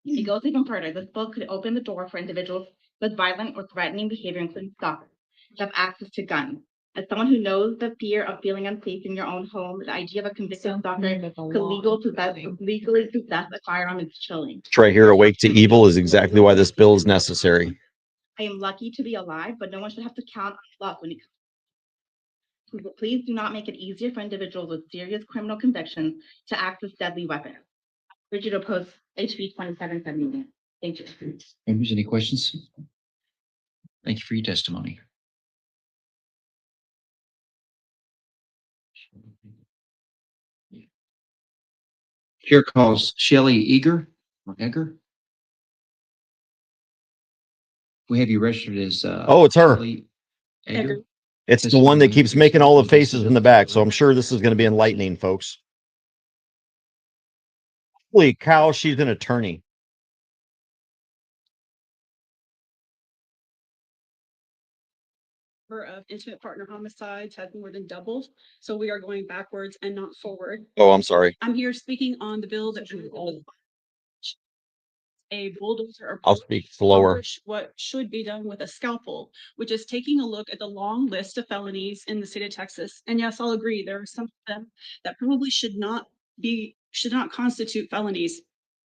It goes even further. This bill could open the door for individuals with violent or threatening behavior, including stalkers, to have access to guns. As someone who knows the fear of feeling unsafe in your own home, the idea of a convicted stalker could legally possess a firearm is chilling. Right here, Awake to Evil is exactly why this bill is necessary. I am lucky to be alive, but no one should have to count on luck when it comes. Please do not make it easier for individuals with serious criminal convictions to access deadly weapons. I urge you to oppose HB 2771. Thank you. Members, any questions? Thank you for your testimony. Chair calls Shelley Eager or Egger. We have you registered as. Oh, it's her. Shelley Egger. It's the one that keeps making all the faces in the back. So I'm sure this is going to be enlightening, folks. Holy cow, she's an attorney. Of intimate partner homicides has more than doubled. So we are going backwards and not forward. Oh, I'm sorry. I'm here speaking on the bill that a bulldozer I'll approach speak slower. accomplish what should be done with a scalpel, which is taking a look at the long list of felonies in the state of Texas. And yes, I'll agree, there are some of them that probably should not constitute felonies.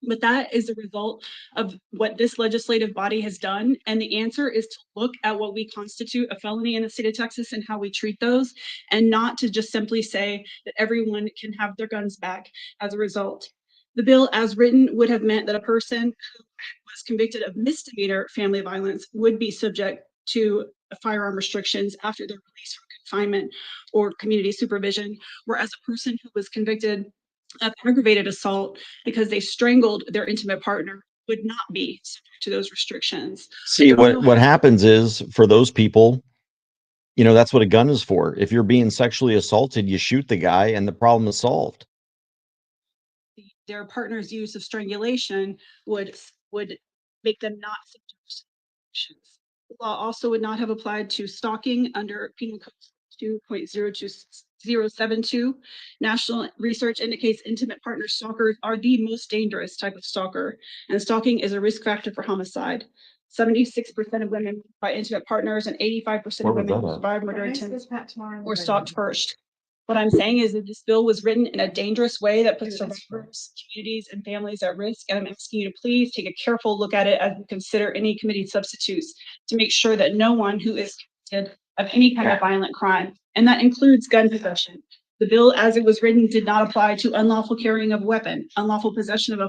But that is a result of what this legislative body has done. And the answer is to look at what we constitute a felony in the state of Texas and how we treat those, and not to just simply say that everyone can have their guns back as a result. The bill as written would have meant that a person who was convicted of misdemeanor family violence would be subject to firearm restrictions after their release from confinement or community supervision, whereas a person who was convicted of aggravated assault because they strangled their intimate partner would not be subject to those restrictions. See, what happens is for those people, you know, that's what a gun is for. If you're being sexually assaulted, you shoot the guy and the problem is solved. Their partner's use of strangulation would make them not subject to restrictions. The law also would not have applied to stalking under Penal Code 2.02072. National research indicates intimate partner stalkers are the most dangerous type of stalker, and stalking is a risk factor for homicide. 76% of women by intimate partners and 85% of women who survive murder attempts were stalked first. What I'm saying is that this bill was written in a dangerous way that puts survivors, communities, and families at risk. And I'm asking you to please take a careful look at it as we consider any committee substitutes to make sure that no one who is convicted of any kind of violent crime, and that includes gun possession. The bill as it was written did not apply to unlawful carrying of a weapon, unlawful possession of a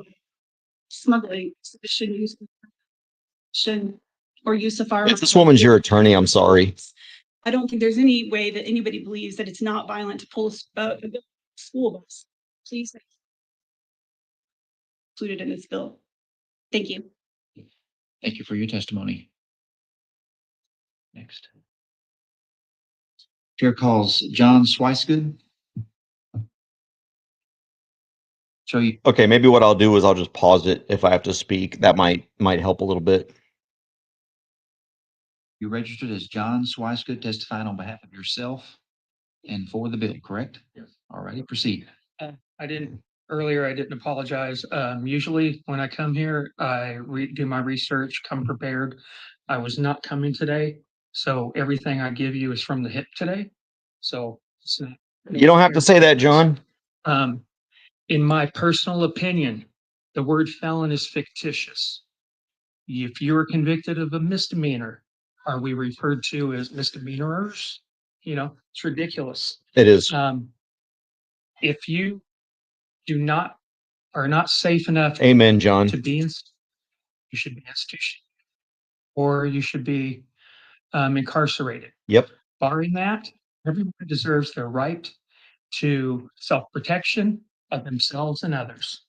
smuggling, sufficient use or use of firearms. If this woman's your attorney, I'm sorry. I don't think there's any way that anybody believes that it's not violent to pull a school bus. Please included in this bill. Thank you. Thank you for your testimony. Next. Chair calls John Swicegood. Show you. Okay, maybe what I'll do is I'll just pause it if I have to speak. That might help a little bit. You registered as John Swicegood, testifying on behalf of yourself and for the bill, correct? Yes. All righty, proceed. I didn't apologize. Usually when I come here, I do my research, come prepared. I was not coming today, so everything I give you is from the hip today. So it's not. You don't have to say that, John. In my personal opinion, the word felon is fictitious. If you're convicted of a misdemeanor, are we referred to as misdemeanors? You know, it's ridiculous. It is. If you are not safe enough. Amen, John. To be in, you should be institutionalized, or you should be incarcerated. Yep. Barring that, everyone deserves their right to self-protection of themselves and others.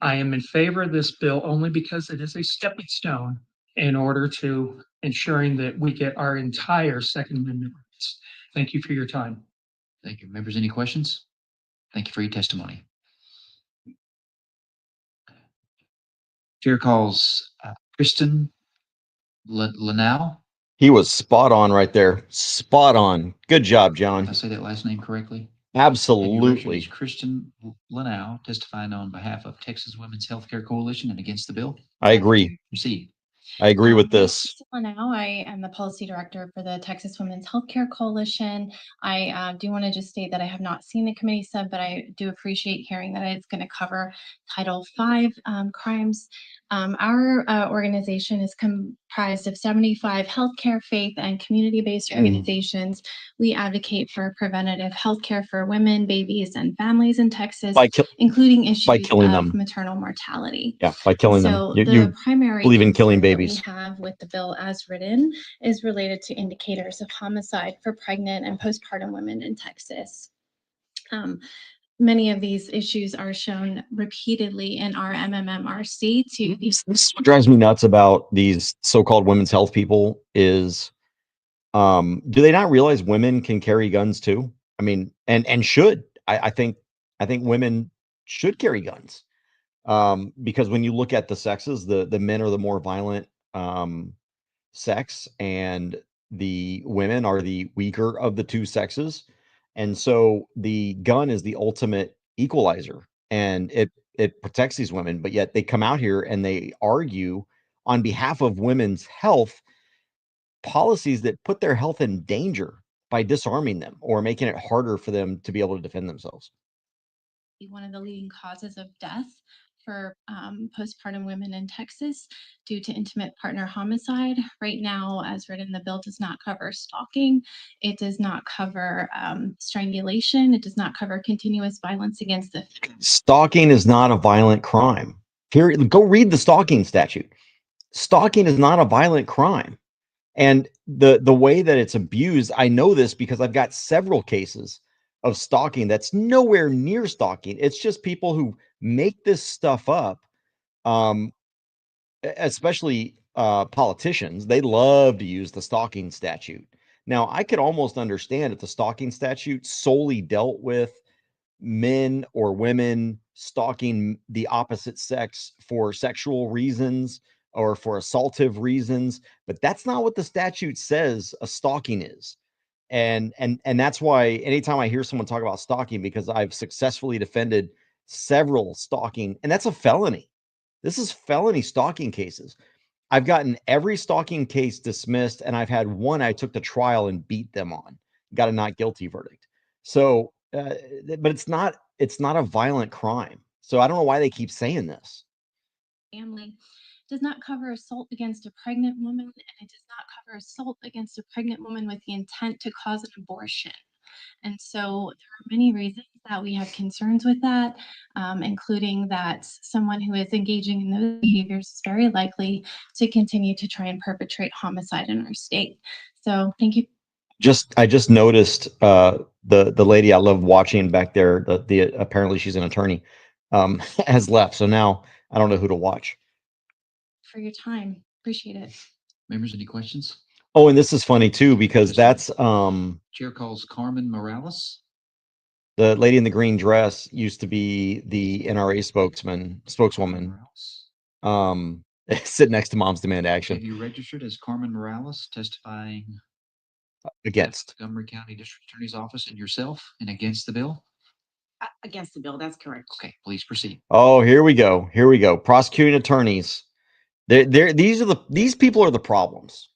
I am in favor of this bill only because it is a stepping stone in order to ensuring that we get our entire Second Amendment rights. Thank you for your time. Thank you. Members, any questions? Thank you for your testimony. Chair calls Kristen Lanau. He was spot on right there. Spot on. Good job, John. Did I say that last name correctly? Absolutely. Kristen Lanau, testifying on behalf of Texas Women's Healthcare Coalition and against the bill. I agree. Proceed. I agree with this. Now I am the policy director for the Texas Women's Healthcare Coalition. I do want to just state that I have not seen the committee sub, but I do appreciate hearing that it's going to cover Title V crimes. Our organization is comprised of 75 healthcare, faith, and community-based Mm. organizations. We advocate for preventative healthcare for women, babies, and families in Texas, By including issues killing of them. maternal mortality. Yeah, by killing them. So You the primary believe in killing concern that babies. we have with the bill as written is related to indicators of homicide for pregnant and postpartum women in Texas. Many of these issues are shown repeatedly in our MMMRC to This is what drives me nuts about these so-called women's health people is, do they not realize women can carry guns too? I mean, and should. I think women should carry guns. Because when you look at the sexes, the men are the more violent sex, and the women are the weaker of the two sexes. And so the gun is the ultimate equalizer, and it protects these women, but yet they come out here and they argue on behalf of women's health policies that put their health in danger by disarming them or making it harder for them to be able to defend themselves. be one of the leading causes of death for postpartum women in Texas due to intimate partner homicide. Right now, as written, the bill does not cover stalking. It does not cover strangulation. It does not cover continuous violence against the Stalking is not a violent crime. Period. Go read the stalking statute. Stalking is not a violent crime. And the way that it's abused, I know this because I've got several cases of stalking that's nowhere near stalking. It's just people who make this stuff up, especially politicians. They love to use the stalking statute. Now, I could almost understand if the stalking statute solely dealt with men or women stalking the opposite sex for sexual reasons or for assaultive reasons, but that's not what the statute says a stalking is. And that's why anytime I hear someone talk about stalking, because I've successfully defended several stalking, and that's a felony. This is felony stalking cases. I've gotten every stalking case dismissed, and I've had one I took to trial and beat them on, got a not guilty verdict. So, but it's not a violent crime. So I don't know why they keep saying this. family. Does not cover assault against a pregnant woman, and it does not cover assault against a pregnant woman with the intent to cause an abortion. And so there are many reasons that we have concerns with that, including that someone who is engaging in those behaviors is very likely to continue to try and perpetrate homicide in our state. So thank you. I just noticed the lady I love watching back there, the apparently she's an attorney, has left. So now I don't know who to watch. For your time. Appreciate it. Members, any questions? Oh, and this is funny too, because that's Chair calls Carmen Morales. the lady in the green dress used to be the NRA spokeswoman. Sit next to Moms Demand Have Action you registered as Carmen Morales testifying against. the Montgomery County District Attorney's Office and yourself and against the bill? Against the bill, that's correct. Okay, please proceed. Oh, here we go. Here we go. Prosecuting attorneys. These people are the problems.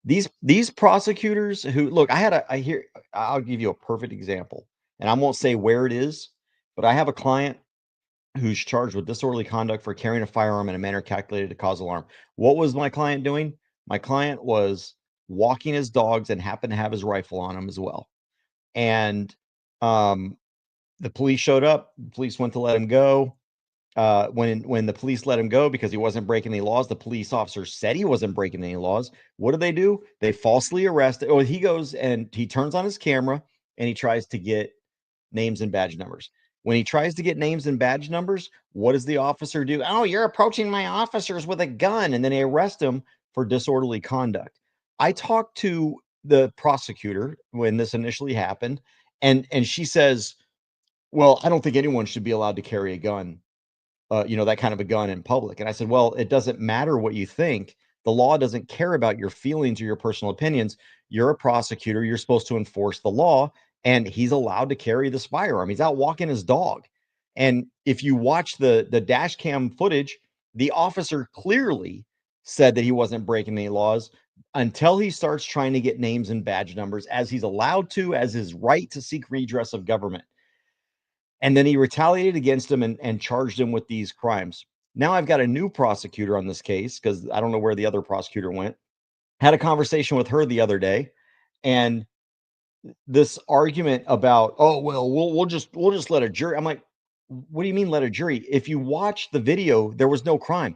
These prosecutors who look, I'll give you a perfect example, and I won't say where it is, but I have a client who's charged with disorderly conduct for carrying a firearm in a manner calculated to cause alarm. What was my client doing? My client was walking his dogs and happened to have his rifle on him as well. And the police showed up. The police went to let him go. When the police let him go because he wasn't breaking any laws, the police officer said he wasn't breaking any laws. What do? They falsely arrested. Oh, he goes and he turns on his camera and he tries to get names and badge numbers. When he tries to get names and badge numbers, what does the officer do? Oh, you're approaching my officers with a gun. And then they arrest him for disorderly conduct. I talked to the prosecutor when this initially happened, and she says, well, I don't think anyone should be allowed to carry a gun, that kind of a gun in public. And I said, well, it doesn't matter what you think. The law doesn't care about your feelings or your personal opinions. You're a prosecutor. You're supposed to enforce the law. And he's allowed to carry this firearm. He's out walking his dog. And if you watch the dash cam footage, the officer clearly said that he wasn't breaking any laws until he starts trying to get names and badge numbers, as he's allowed to, as his right to seek redress of government. And then he retaliated against him and charged him with these crimes. Now I've got a new prosecutor on this case because I don't know where the other prosecutor went. Had a conversation with her the other day, and this argument about, oh well, we'll just let a jury. I'm like, what do you mean let a jury? If you watch the video, there was no crime.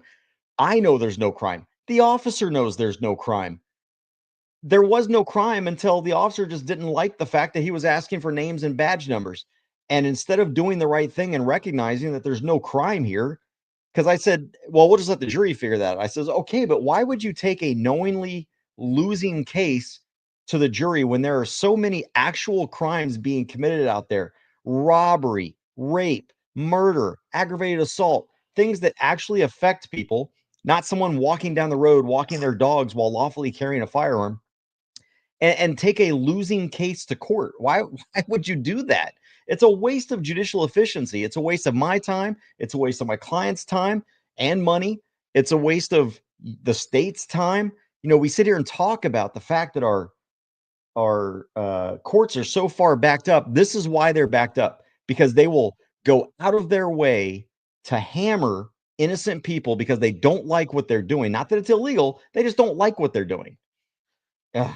I know there's no crime. The officer knows there's no crime. There was no crime until the officer just didn't like the fact that he was asking for names and badge numbers. And instead of doing the right thing and recognizing that there's no crime here, because I said, well, we'll just let the jury figure that out. I says, okay, but why would you take a knowingly losing case to the jury when there are so many actual crimes being committed out there? Robbery, rape, murder, aggravated assault, things that actually affect people, not someone walking down the road, walking their dogs while lawfully carrying a firearm, and take a losing case to court. Why would you do that? It's a waste of judicial efficiency. It's a waste of my time. It's a waste of my client's time and money. It's a waste of the state's time. You know, we sit here and talk about the fact that our courts are so far backed up. This is why they're backed up, because they will go out of their way to hammer innocent people because they don't like what they're doing. Not that it's illegal, they just don't like what they're doing. Ugh.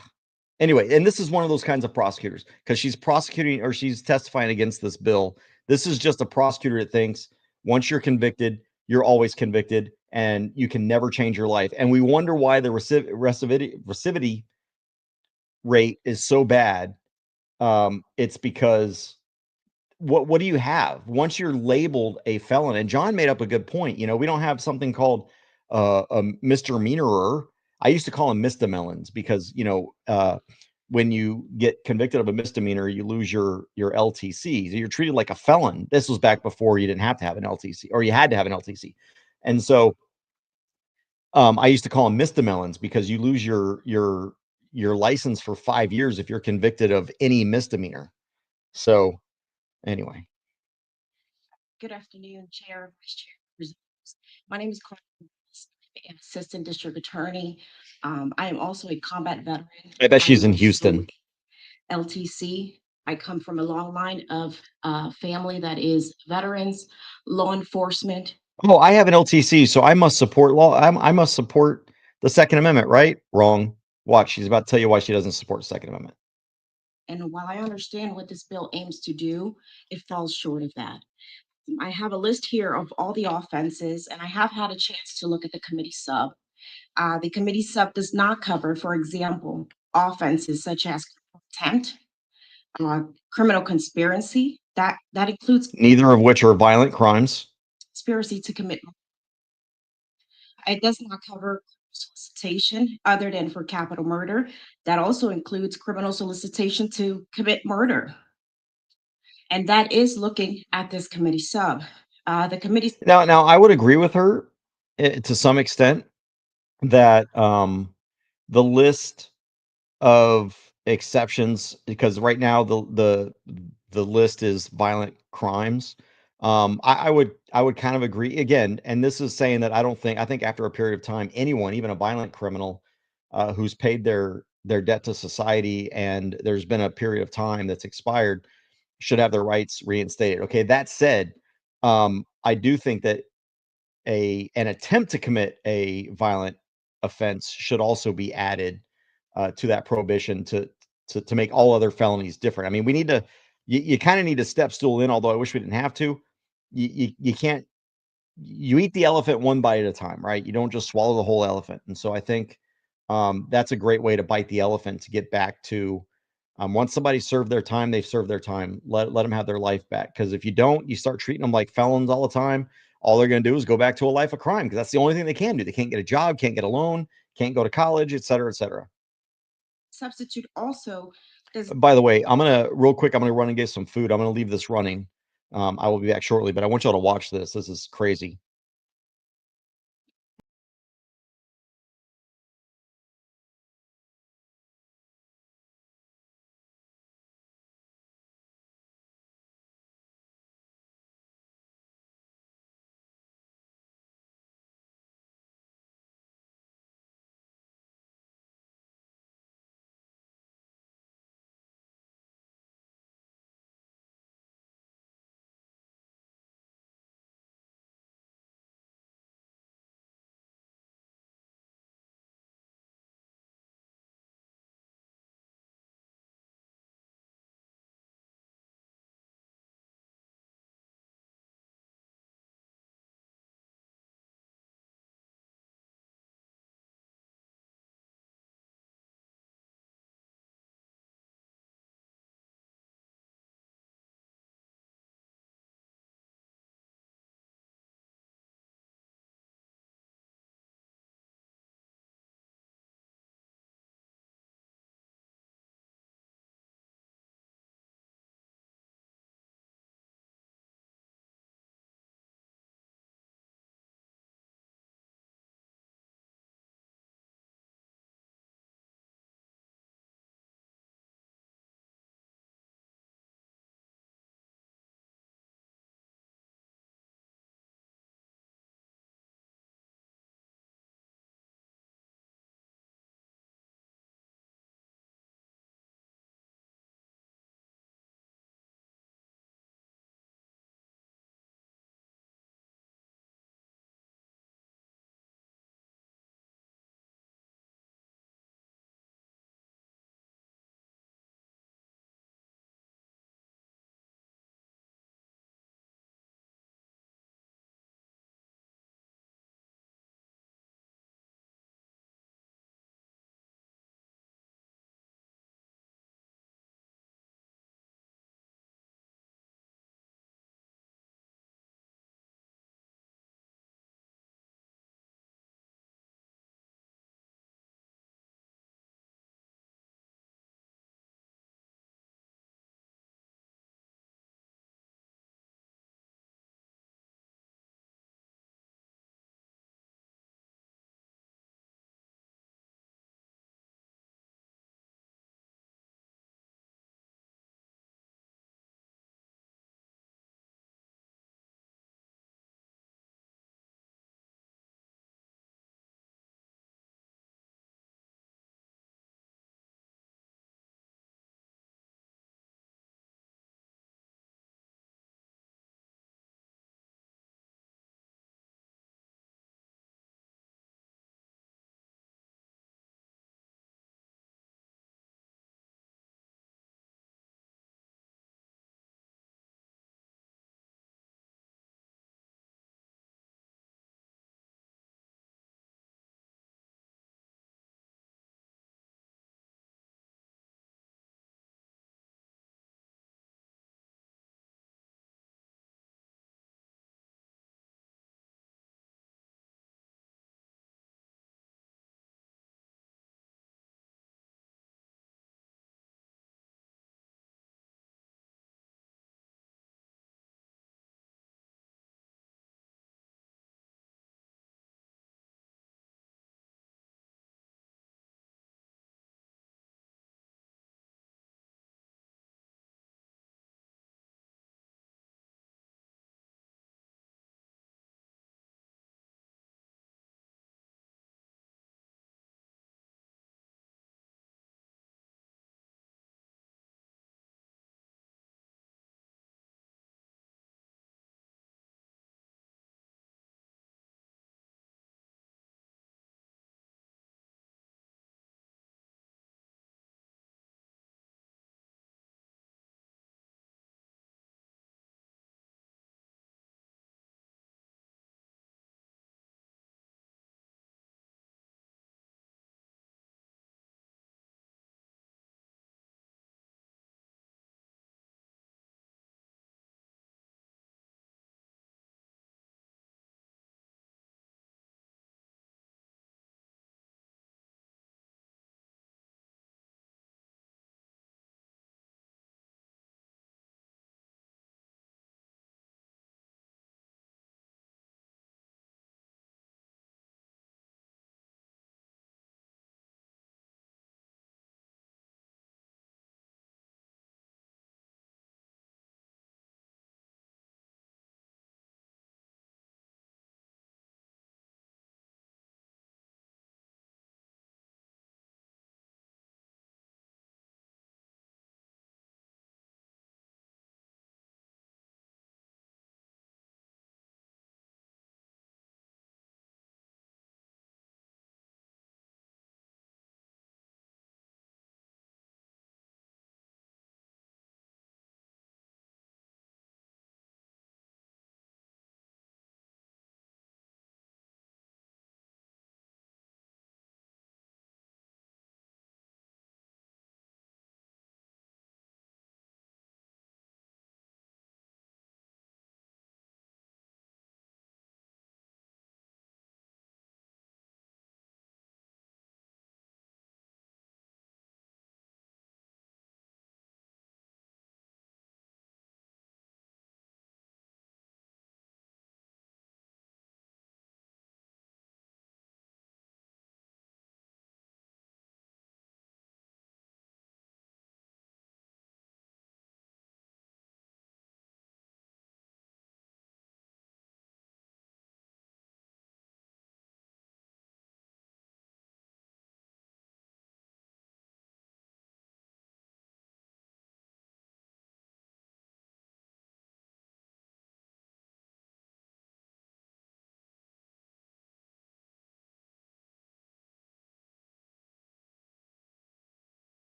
Anyway, and this is one of those kinds of prosecutors because she's prosecuting or she's testifying against this bill. This is just a prosecutor that thinks once you're convicted, you're always convicted and you can never change your life. And we wonder why the recidivity rate is so bad. It's because what do you have once you're labeled a felon? And John made up a good point. You know, we don't have something called a misdemeanor. I used to call them misdemelons because when you get convicted of a misdemeanor, you lose your LTC. So you're treated like a felon. This was back before you didn't have to have an LTC, or you had to have an LTC. And so I used to call them misdemelons because you lose your license for 5 years if you're convicted of any misdemeanor. So anyway. Good afternoon, Chair, Vice Chair. Representatives. My name is Carla, I'm an Assistant District Attorney. I am also a combat veteran. I bet she's am in also Houston. LTC. I come from a long line of family that is veterans, law enforcement. Oh, I have an LTC, so I must support law. I must support the Second Amendment, right? Wrong. Watch, she's about to tell you why she doesn't support the Second Amendment. And while I understand what this bill aims to do, it falls short of that. I have a list here of all the offenses, and I have had a chance to look at the committee sub. The committee sub does not cover, for example, offenses such as contempt, criminal conspiracy. That includes Neither of which are violent crimes. conspiracy to commit. It does not cover solicitation other than for capital murder. That also includes criminal solicitation to commit murder. And that is looking at this committee sub. The committee. Now I would agree with her to some extent that the list of exceptions, because right now the list is violent crimes. I would kind of agree again, and this is saying that I think after a period of time, anyone, even a violent criminal, who's paid their debt to society and there's been a period of time that's expired, should have their rights reinstated. Okay, that said, I do think that an attempt to commit a violent offense should also be added to that prohibition to make all other felonies different. I mean, we need to you kind of need to step stool in, although I wish we didn't have to. You can't you eat the elephant one bite at a time, right? You don't just swallow the whole elephant. And so I think that's a great way to bite the elephant to get back to once somebody served their time, they've served their time. Let them have their life back. Because if you don't, you start treating them like felons all the time. All they're going to do is go back to a life of crime because that's the only thing they can do. They can't get a job, can't get a loan, can't go to college, et cetera, et cetera. Substitute also does. By the way, real quick, I'm gonna run and get some food. I'm gonna leave this running. I will be back shortly, but I want y'all to watch this. This is crazy.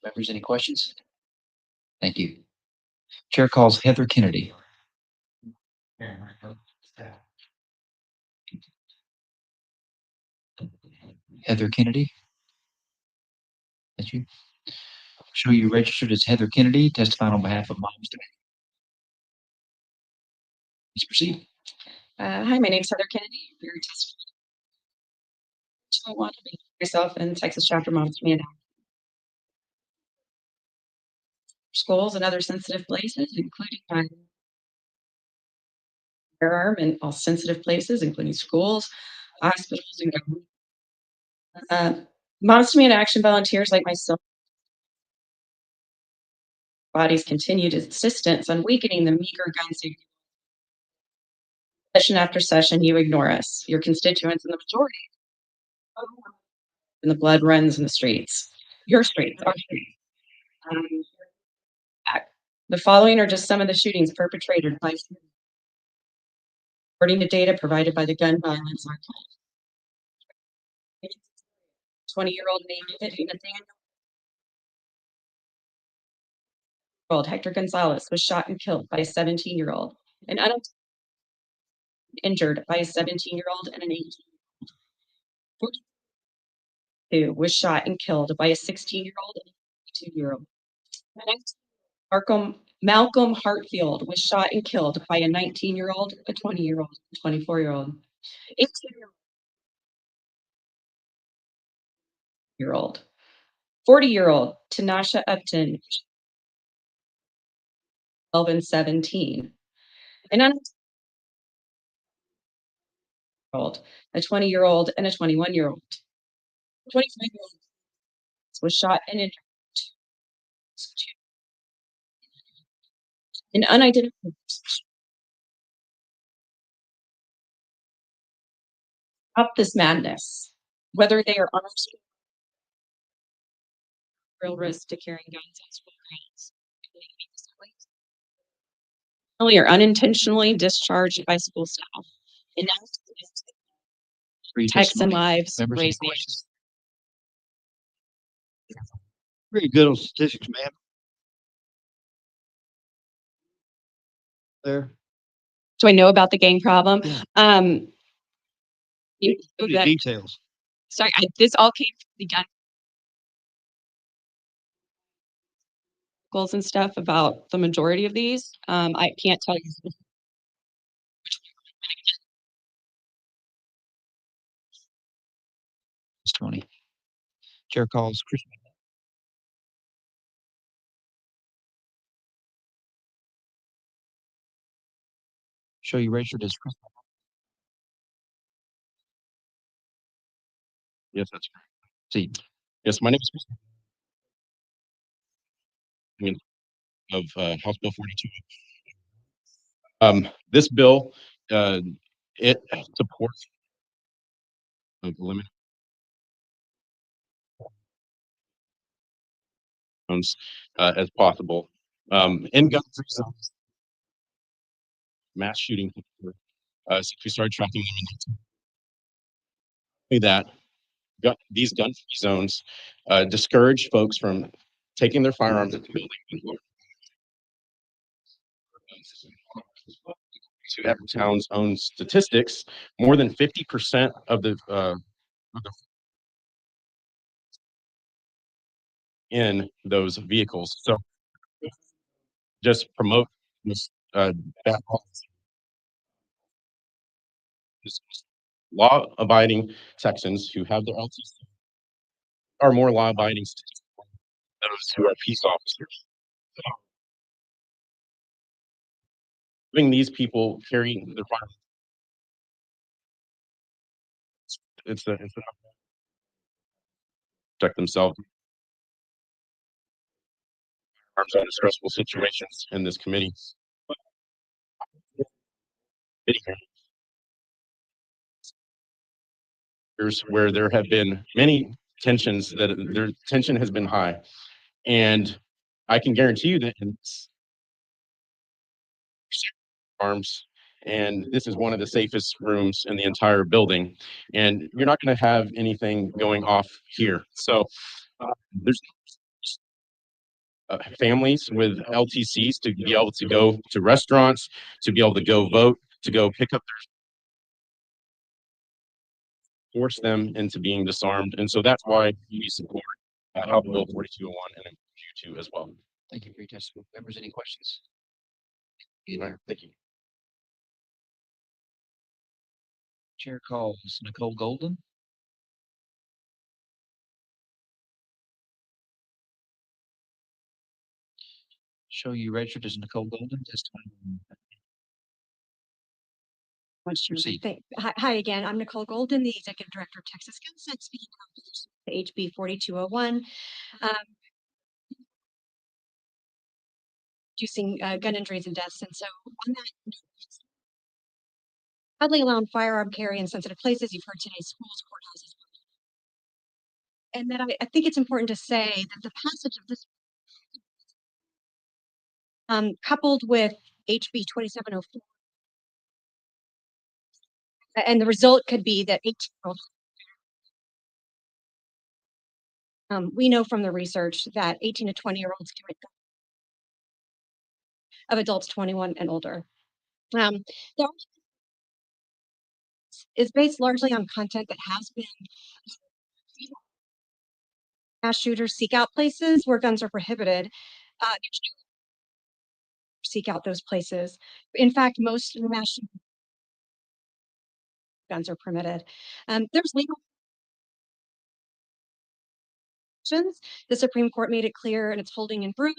Members, any questions? Thank you. Chair calls Heather Kennedy. Heather Kennedy? That's you. Show you registered as Heather Kennedy, testifying on behalf of moms today. Please proceed. Hi, my name's Heather Kennedy. We're testifying. I want to be myself in Texas chapter moms to me schools and other sensitive places, including my firearm and all sensitive places, including schools, hospitals, and government. Moms to Me in Action volunteers like myself body's continued insistence on weakening the meager gun safety. Session after session, you ignore us, your constituents, and the majority. And the blood runs in the streets. Your streets, our streets. The following are just some of the shootings perpetrated by, according to data provided by the Gun Violence Archive. 20-year-old named Nathaniel Hector Gonzalez was shot and killed by a 17-year-old, and injured by a 17-year-old and an 18-year-old. 42 was shot and killed by a 16-year-old and a 2-year-old. Malcolm Hartfield was shot and killed by a 19-year-old, a 20-year-old, a 24-year-old, 18-year-old, 40-year-old Tanasha Upton, 12 and 17, and a 20-year-old and a 21-year-old. 25-year-old was shot and injured. An unidentified stop this madness, whether they are armed, real risk to carrying guns on school grounds, or unintentionally discharged by school staff. And Texan lives, raise nations. Pretty good on statistics, man. There. Do I know about the gang problem? Details. Sorry, this all came from the gun goals and stuff about the majority of these. I can't tell you. It's 20. Chair calls Chris. Show you registered as Chris. Yes, that's correct. See. Yes, my name is Chris. Of House Bill 42. This bill, it supports limit as possible. In gun-free zones, mass shootings, since we started tracking them in that these gun-free zones discourage folks from taking their firearms into buildings. To Evertown's own statistics, more than 50% of the in those vehicles. So just promote this that policy. Law-abiding Texans who have their LTC are more law-abiding than those who are peace officers. Having these people carry their firearms, it's protect themselves. Arms under stressful situations in this committee. Here's where there have been many tensions that their tension has been high, and I can guarantee you that it's arms, and this is one of the safest rooms in the entire building, and you're not going to have anything going off here. So there's families with LTCs to be able to go to restaurants, to be able to go vote, to go pick up their, force them into being disarmed. And so that's why we support House Bill 4201 and you too as well. Thank you for your testimony. Members, any questions? Thank you. Chair calls Nicole Golden. Show you registered as Nicole Golden, testifying. Proceed. Hi again. I'm Nicole Golden, the Executive Director of Texas Council, speaking on HB 4201. Reducing gun injuries and deaths. And so on that, broadly allowing firearm carry in sensitive places. You've heard today schools, courthouses. And then I think it's important to say that the passage of this coupled with HB 2704, and the result could be that 18-year-olds. We know from the research that 18 to 20-year-olds commit of adults 21 and older. The is based largely on content that has been mass shooters seek out places where guns are prohibited. Seek out those places. In fact, most mass guns are permitted. There's legal. The Supreme Court made it clear in its holding in Bruin.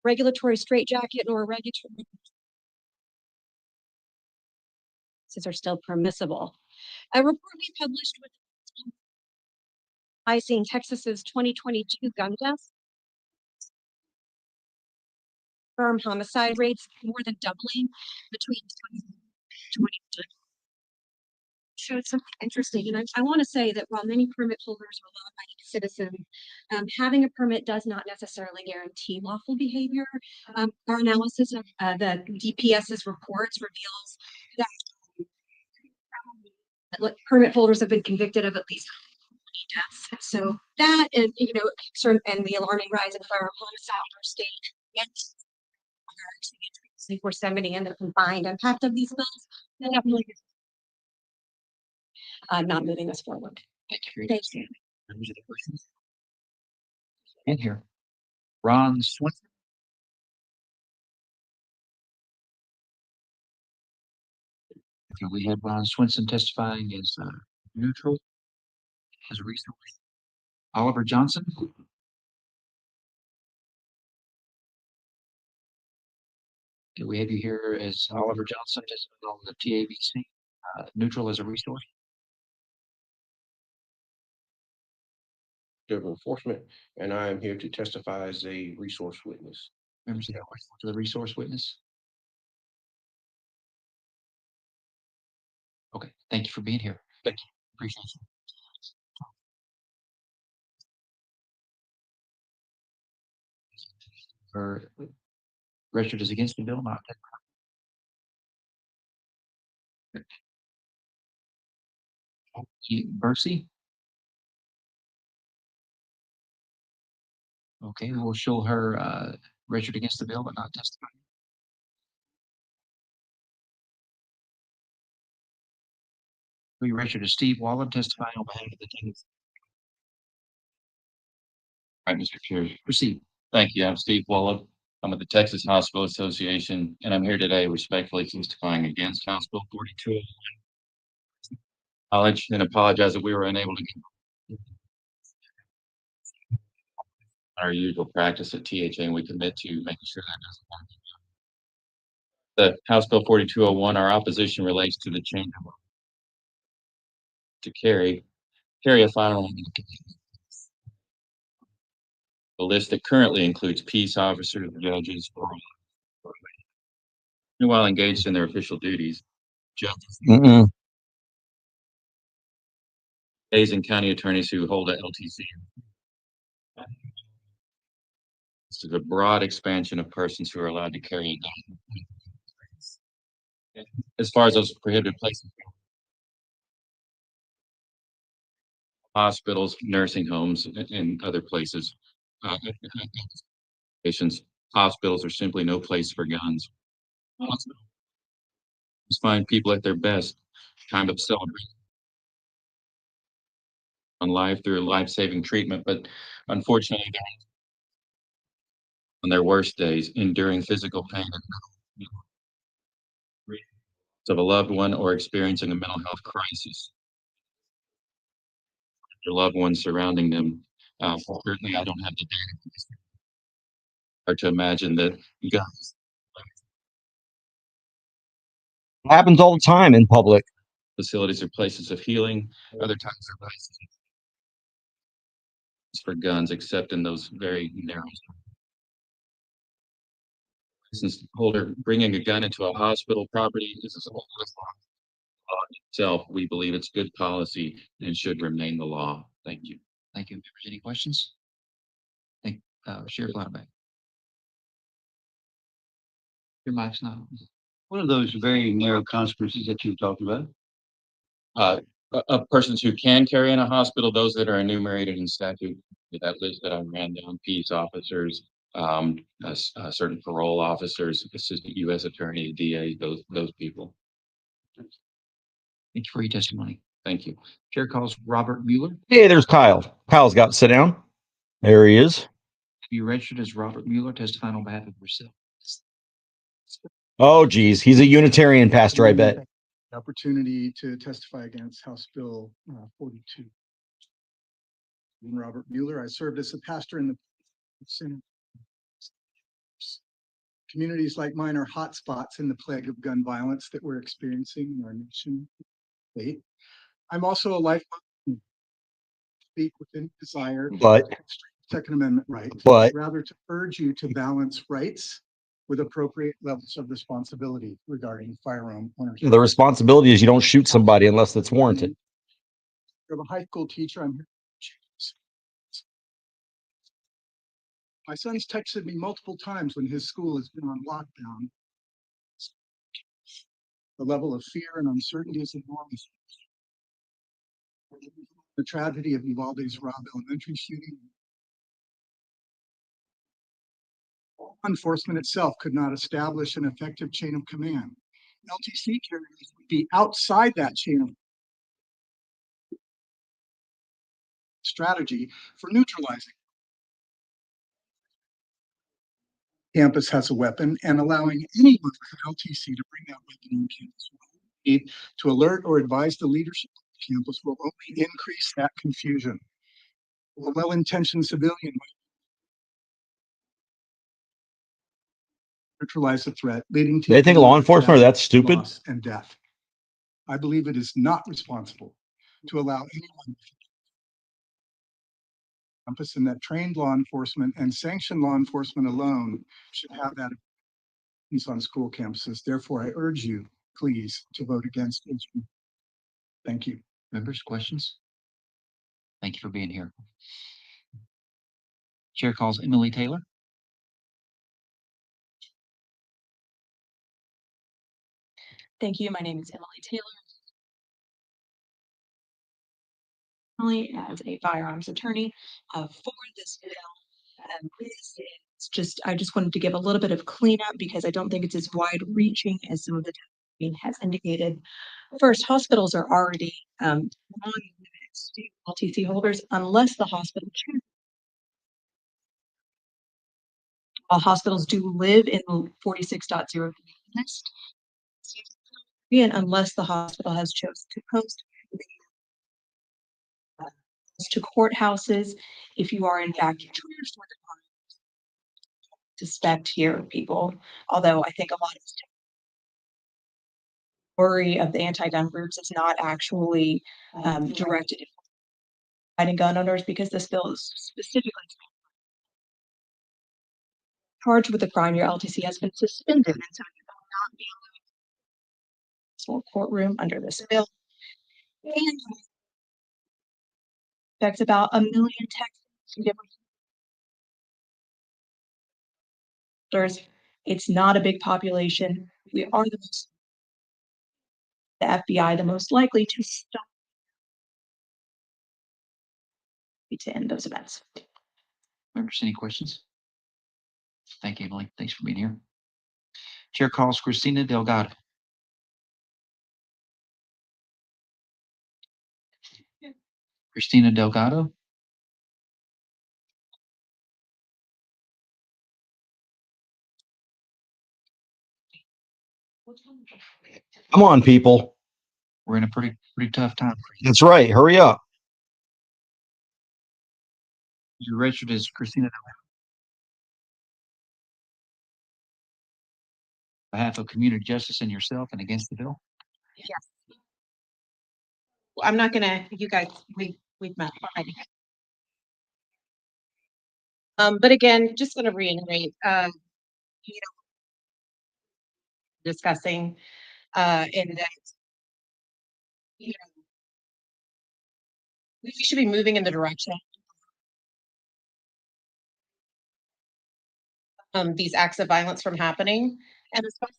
Regulatory straitjacket or regulatory are still permissible. A report we published with Icing Texas's 2022 gun deaths. Firearm homicide rates more than doubling between 2020. Showed something interesting, and I want to say that while many permit holders are law-abiding citizens, having a permit does not necessarily guarantee lawful behavior. Our analysis of the DPS's reports reveals that permit holders have been convicted of at least deaths. So that is, concern and the alarming rise in firearm homicide in our state. Yes. 470 and the combined impact of these bills, definitely not moving us forward. Thank you. Thank you. Members of the questions? In here, Ron Swinson. Okay, we have Ron Swinson testifying as neutral as a resource. Oliver Johnson. Do we have you here as Oliver Johnson, testifying on the TABC, neutral as a resource? Of enforcement, and I am here to testify as a resource witness. Members of the question to the resource witness. Okay, thank you for being here. Thank you. Appreciate you. Or registered as against the bill, not. Bercy. Okay, we'll show her registered against the bill, but not testifying. We registered as Steve Wallen testifying on behalf of the team. All right, Mr. Chair. Proceed. Thank you. I'm Steve Wallen. I'm with the Texas Hospital Association, and I'm here today respectfully testifying against House Bill 4201. Acknowledge and apologize that we were unable to get our usual practice at THA, and we commit to making sure that doesn't happen. The House Bill 4201, our opposition relates to the change to carry a firearm. The list that currently includes peace officers, judges, who, while engaged in their official duties, judges, and county attorneys who hold a LTC. This is a broad expansion of persons who are allowed to carry a gun. As far as those prohibited places, hospitals, nursing homes, and other places, Patients, hospitals are simply no place for guns. Hospitals find people at their best, time of celebration on life through life-saving treatment, but unfortunately, they're on their worst days, enduring physical pain and of a loved one or experiencing a mental health crisis. Their loved ones surrounding them. Certainly, I don't have the data. Hard to imagine that guns Happens all the time in public. facilities are places of healing. Other times are places for guns, except in those very narrow. Since holder bringing a gun into a hospital property is a law itself. We believe it's good policy and should remain the law. Thank you. Thank you. Members, any questions? Thank, Sheriff Linebacker. Your mic's not on. What are those very narrow consequences that you talked about? Of persons who can carry in a hospital, those that are enumerated in statute, that list that I ran down, peace officers, certain parole officers, assistant U.S. attorney, DA, those people. Thank you for your testimony. Thank you. Chair calls Robert Mueller. Hey, there's Kyle. Kyle's got to sit down. There he is. Have you registered as Robert Mueller testifying on behalf of yourself? Oh, geez. He's a Unitarian pastor, I bet. Opportunity to testify against House Bill 42. I'm Robert Mueller. I served as a pastor in the Senate. Communities like mine are hotspots in the plague of gun violence that we're experiencing in our nation. State. I'm also a lifelong speak within desire, But Second Amendment right, But- rather to urge you to balance rights with appropriate levels of responsibility regarding firearm ownership. the responsibility is you don't shoot somebody unless it's warranted. I'm a high school teacher. I'm here. My son's texted me multiple times when his school has been on lockdown. The level of fear and uncertainty is enormous. The tragedy of Uvalde's Robb Elementary shooting. Law enforcement itself could not establish an effective chain of command. LTC carriers would be outside that chain of strategy for neutralizing. Campus has a weapon, and allowing anyone with an LTC to bring that weapon on campus to alert or advise the leadership of the campus will only increase that confusion. A well-intentioned civilian might neutralize the threat, leading to They think law enforcement are that stupid? loss and death. I believe it is not responsible to allow anyone campus, and that trained law enforcement and sanctioned law enforcement alone should have that on school campuses. Therefore, I urge you, please, to vote against HB. Thank you. Members, questions? Thank you for being here. Chair calls Emily Taylor. Thank you. My name is Emily Taylor. As a firearms attorney for this bill. I just wanted to give a little bit of cleanup because I don't think it's as wide reaching as some of the testimony has indicated. First, hospitals are already on limits to LTC holders unless the hospital chooses. While hospitals do live in the 46.0 list, and unless the hospital has chosen to post to courthouses, if you are in fact charged with a crime, suspect here people, although I think a lot of worry of the anti-gun groups is not actually directed at fighting gun owners because this bill is specifically charged with a crime. Your LTC has been suspended, and so you will not be allowed to courtroom under this bill. And affects about 1 million Texans. It's not a big population. We are the FBI, the most likely to stop to end those events. Members, any questions? Thank you, Emily. Thanks for being here. Chair calls Christina Delgado. Christina Delgado. Come on, people. We're in a pretty tough time. That's right. Hurry up. You're registered as Christina Delgado. On behalf of community justice and yourself and against the bill. Yes. I'm not gonna, you guys, we've met already. But again, just gonna reiterate, you know, discussing, in that, you know, we should be moving in the direction these acts of violence from happening. And especially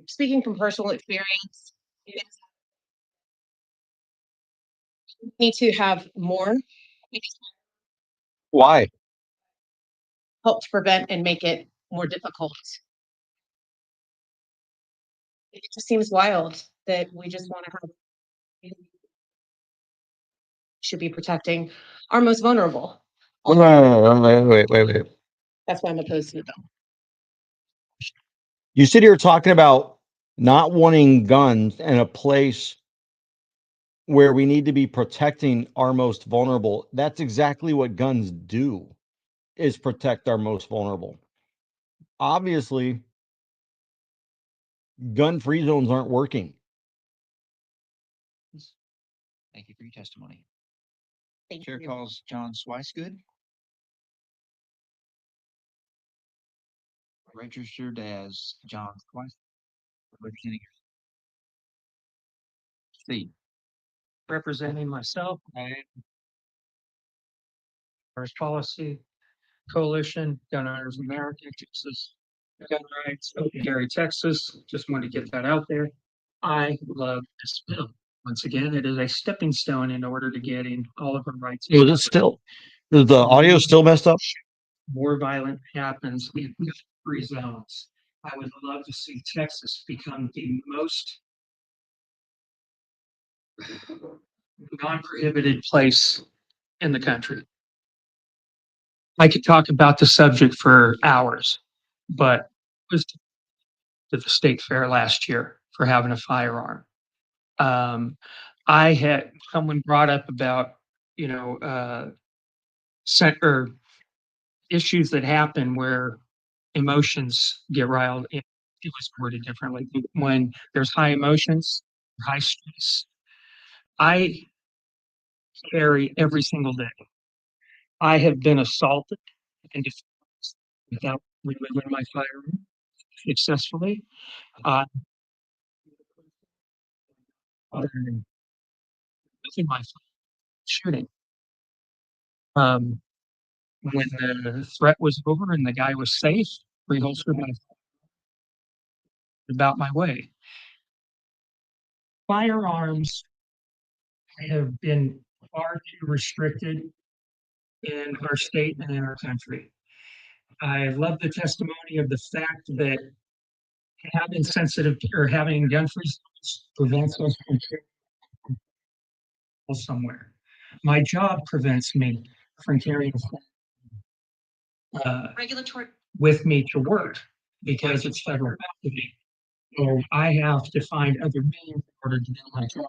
speaking from personal experience, we need to have more Why? help to prevent and make it more difficult. It just seems wild that we just want to have should be protecting our most vulnerable. Wait. That's why I'm opposed to the bill. You sit here talking about not wanting guns in a place where we need to be protecting our most vulnerable. That's exactly what guns do, is protect our most vulnerable. Obviously, gun-free zones aren't working. Thank you for your testimony. Thank Chair you. calls John Swicegood. Registered as John Swice. Representing C. Representing myself, I am First Policy Coalition, Gun Owners America, Texas, Gun Rights, Open Gary, Texas. Just wanted to get that out there. I love this bill. Once again, it is a stepping stone in order to getting all of our rights. Is the audio still messed up? More violent happens in free zones. I would love to see Texas become the most non-prohibited place in the country. I could talk about the subject for hours, but it was to the state fair last year for having a firearm. I had someone brought up about, or issues that happen where emotions get riled. It was worded differently. When there's high emotions, high stress, I carry every single day. I have been assaulted and defense without removing my firearm successfully. Using my shooting. When the threat was over and the guy was safe, reholstered my about my way. Firearms have been far too restricted in our state and in our country. I love the testimony of the fact that having sensitive or having gun-free zones prevents us from somewhere. My job prevents me from carrying regulatory with me to work because it's federal custody. So I have to find other means in order to do my job.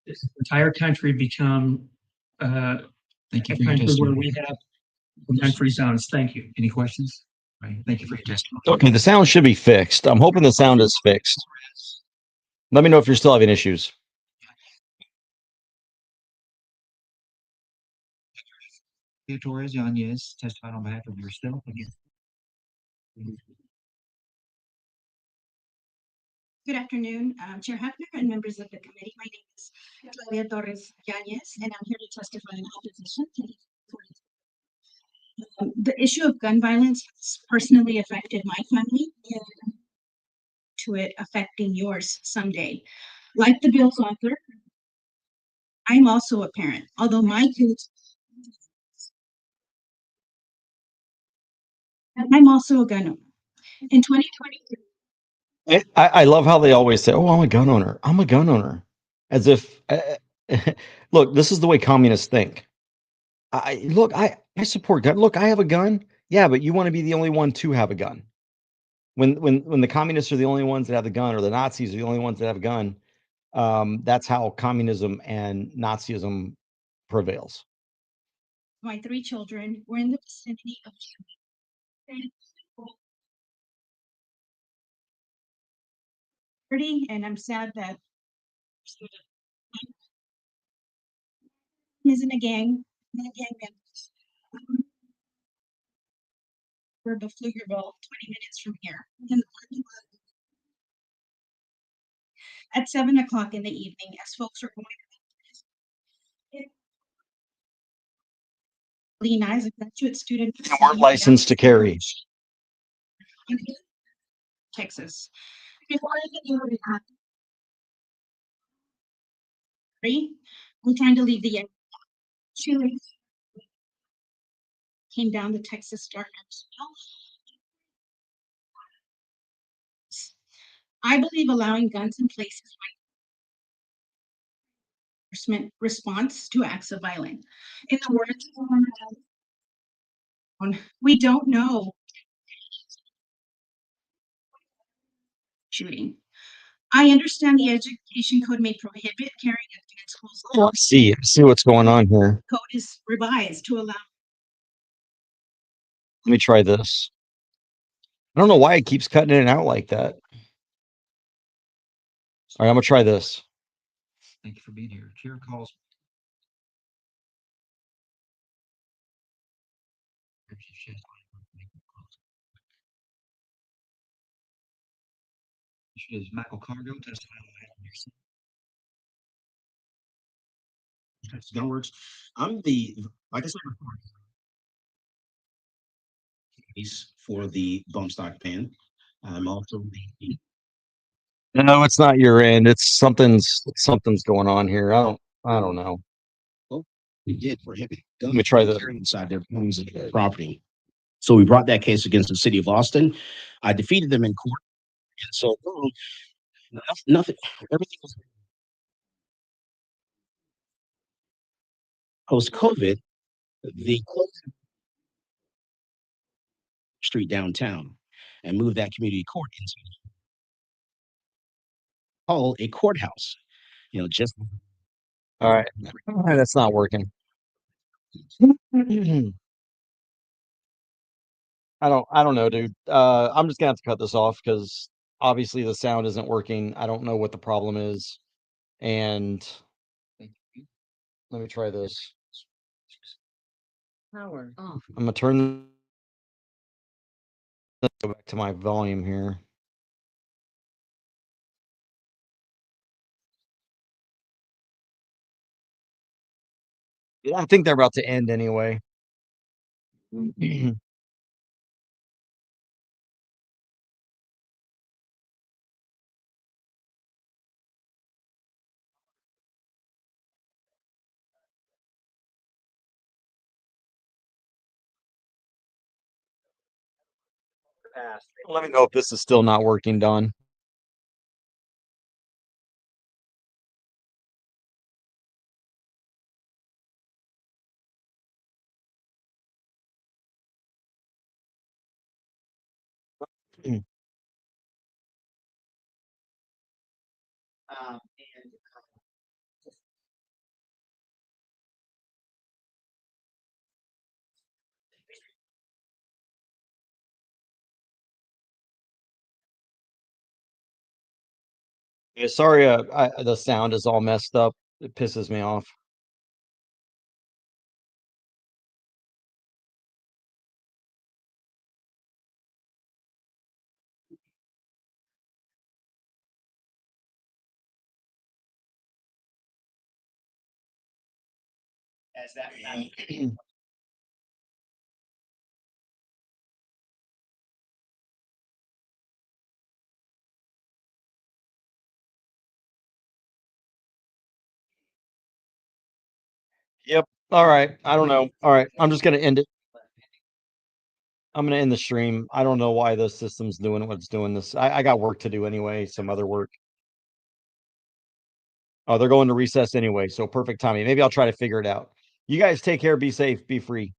This entire country become Thank you a for your country where testimony. we have gun-free zones. Thank you. Any questions? Right. Thank you for your testimony. Okay, the sound should be fixed. I'm hoping the sound is fixed. Let me know if you're still having issues. Torres Yanez testified on behalf of yourself against. Good afternoon, Chair Hefner and members of the committee. My name is Claudia Torres Yanez, and I'm here to testify in opposition to the issue of gun violence has personally affected my family and to it affecting yours someday. Like the bill's author, I'm also a parent, although my kids. I'm also a gun owner. In 2023, I love how they always say, "Oh, I'm a gun owner. I'm a gun owner," as if. Look, this is the way communists think. I support gun. Look, I have a gun. Yeah, but you want to be the only one to have a gun. When the communists are the only ones that have the gun, or the Nazis are the only ones that have a gun, that's how communism and Nazism prevails. my 3 children were in the vicinity of shooting. And I'm sad that isn't a gang, not gang members. We're the Pflugerville, 20 minutes from here. In the parking lot at 7 o'clock in the evening, as folks are going. Lena is a graduate student. They weren't licensed to carry. In Texas. Before I can even I'm trying to leave the end. She came down the Texas Star. I believe allowing guns in places enforcement response to acts of violence. In the words of we don't know shooting. I understand the education code may prohibit carrying in schools. Oh, I see what's going on here. Code is revised to allow. Let me try this. I don't know why it keeps cutting in and out like that. All right, I'm gonna try this. Thank you for being here. Chair calls. Is Michael Cargo testifying? Gunworks. I'm the, like I said before, for the bump stock ban. I'm also the. No, it's not your end. It's something's going on here. I don't know. Well, we did prohibit Let me try this. inside their homes and their property. So we brought that case against the city of Austin. I defeated them in court. And so nothing, everything was post COVID. The street downtown and moved that community court into call a courthouse. Just All right. That's not working. I don't know, dude. I'm just gonna have to cut this off because obviously the sound isn't working. I don't know what the problem is. And let me try this. Power. I'm gonna turn go back to my volume here. Yeah, I think they're about to end anyway. Let me know if this is still not working, Don. And Yeah, sorry, the sound is all messed up. It pisses me off. as that All right. I don't know. All right. I'm just going to end it. I'm going to end the stream. I don't know why the system's doing what it's doing this. I got work to do anyway, some other work. Oh, they're going to recess anyway. So perfect timing. Maybe I'll try to figure it out. You guys take care. Be safe. Be free.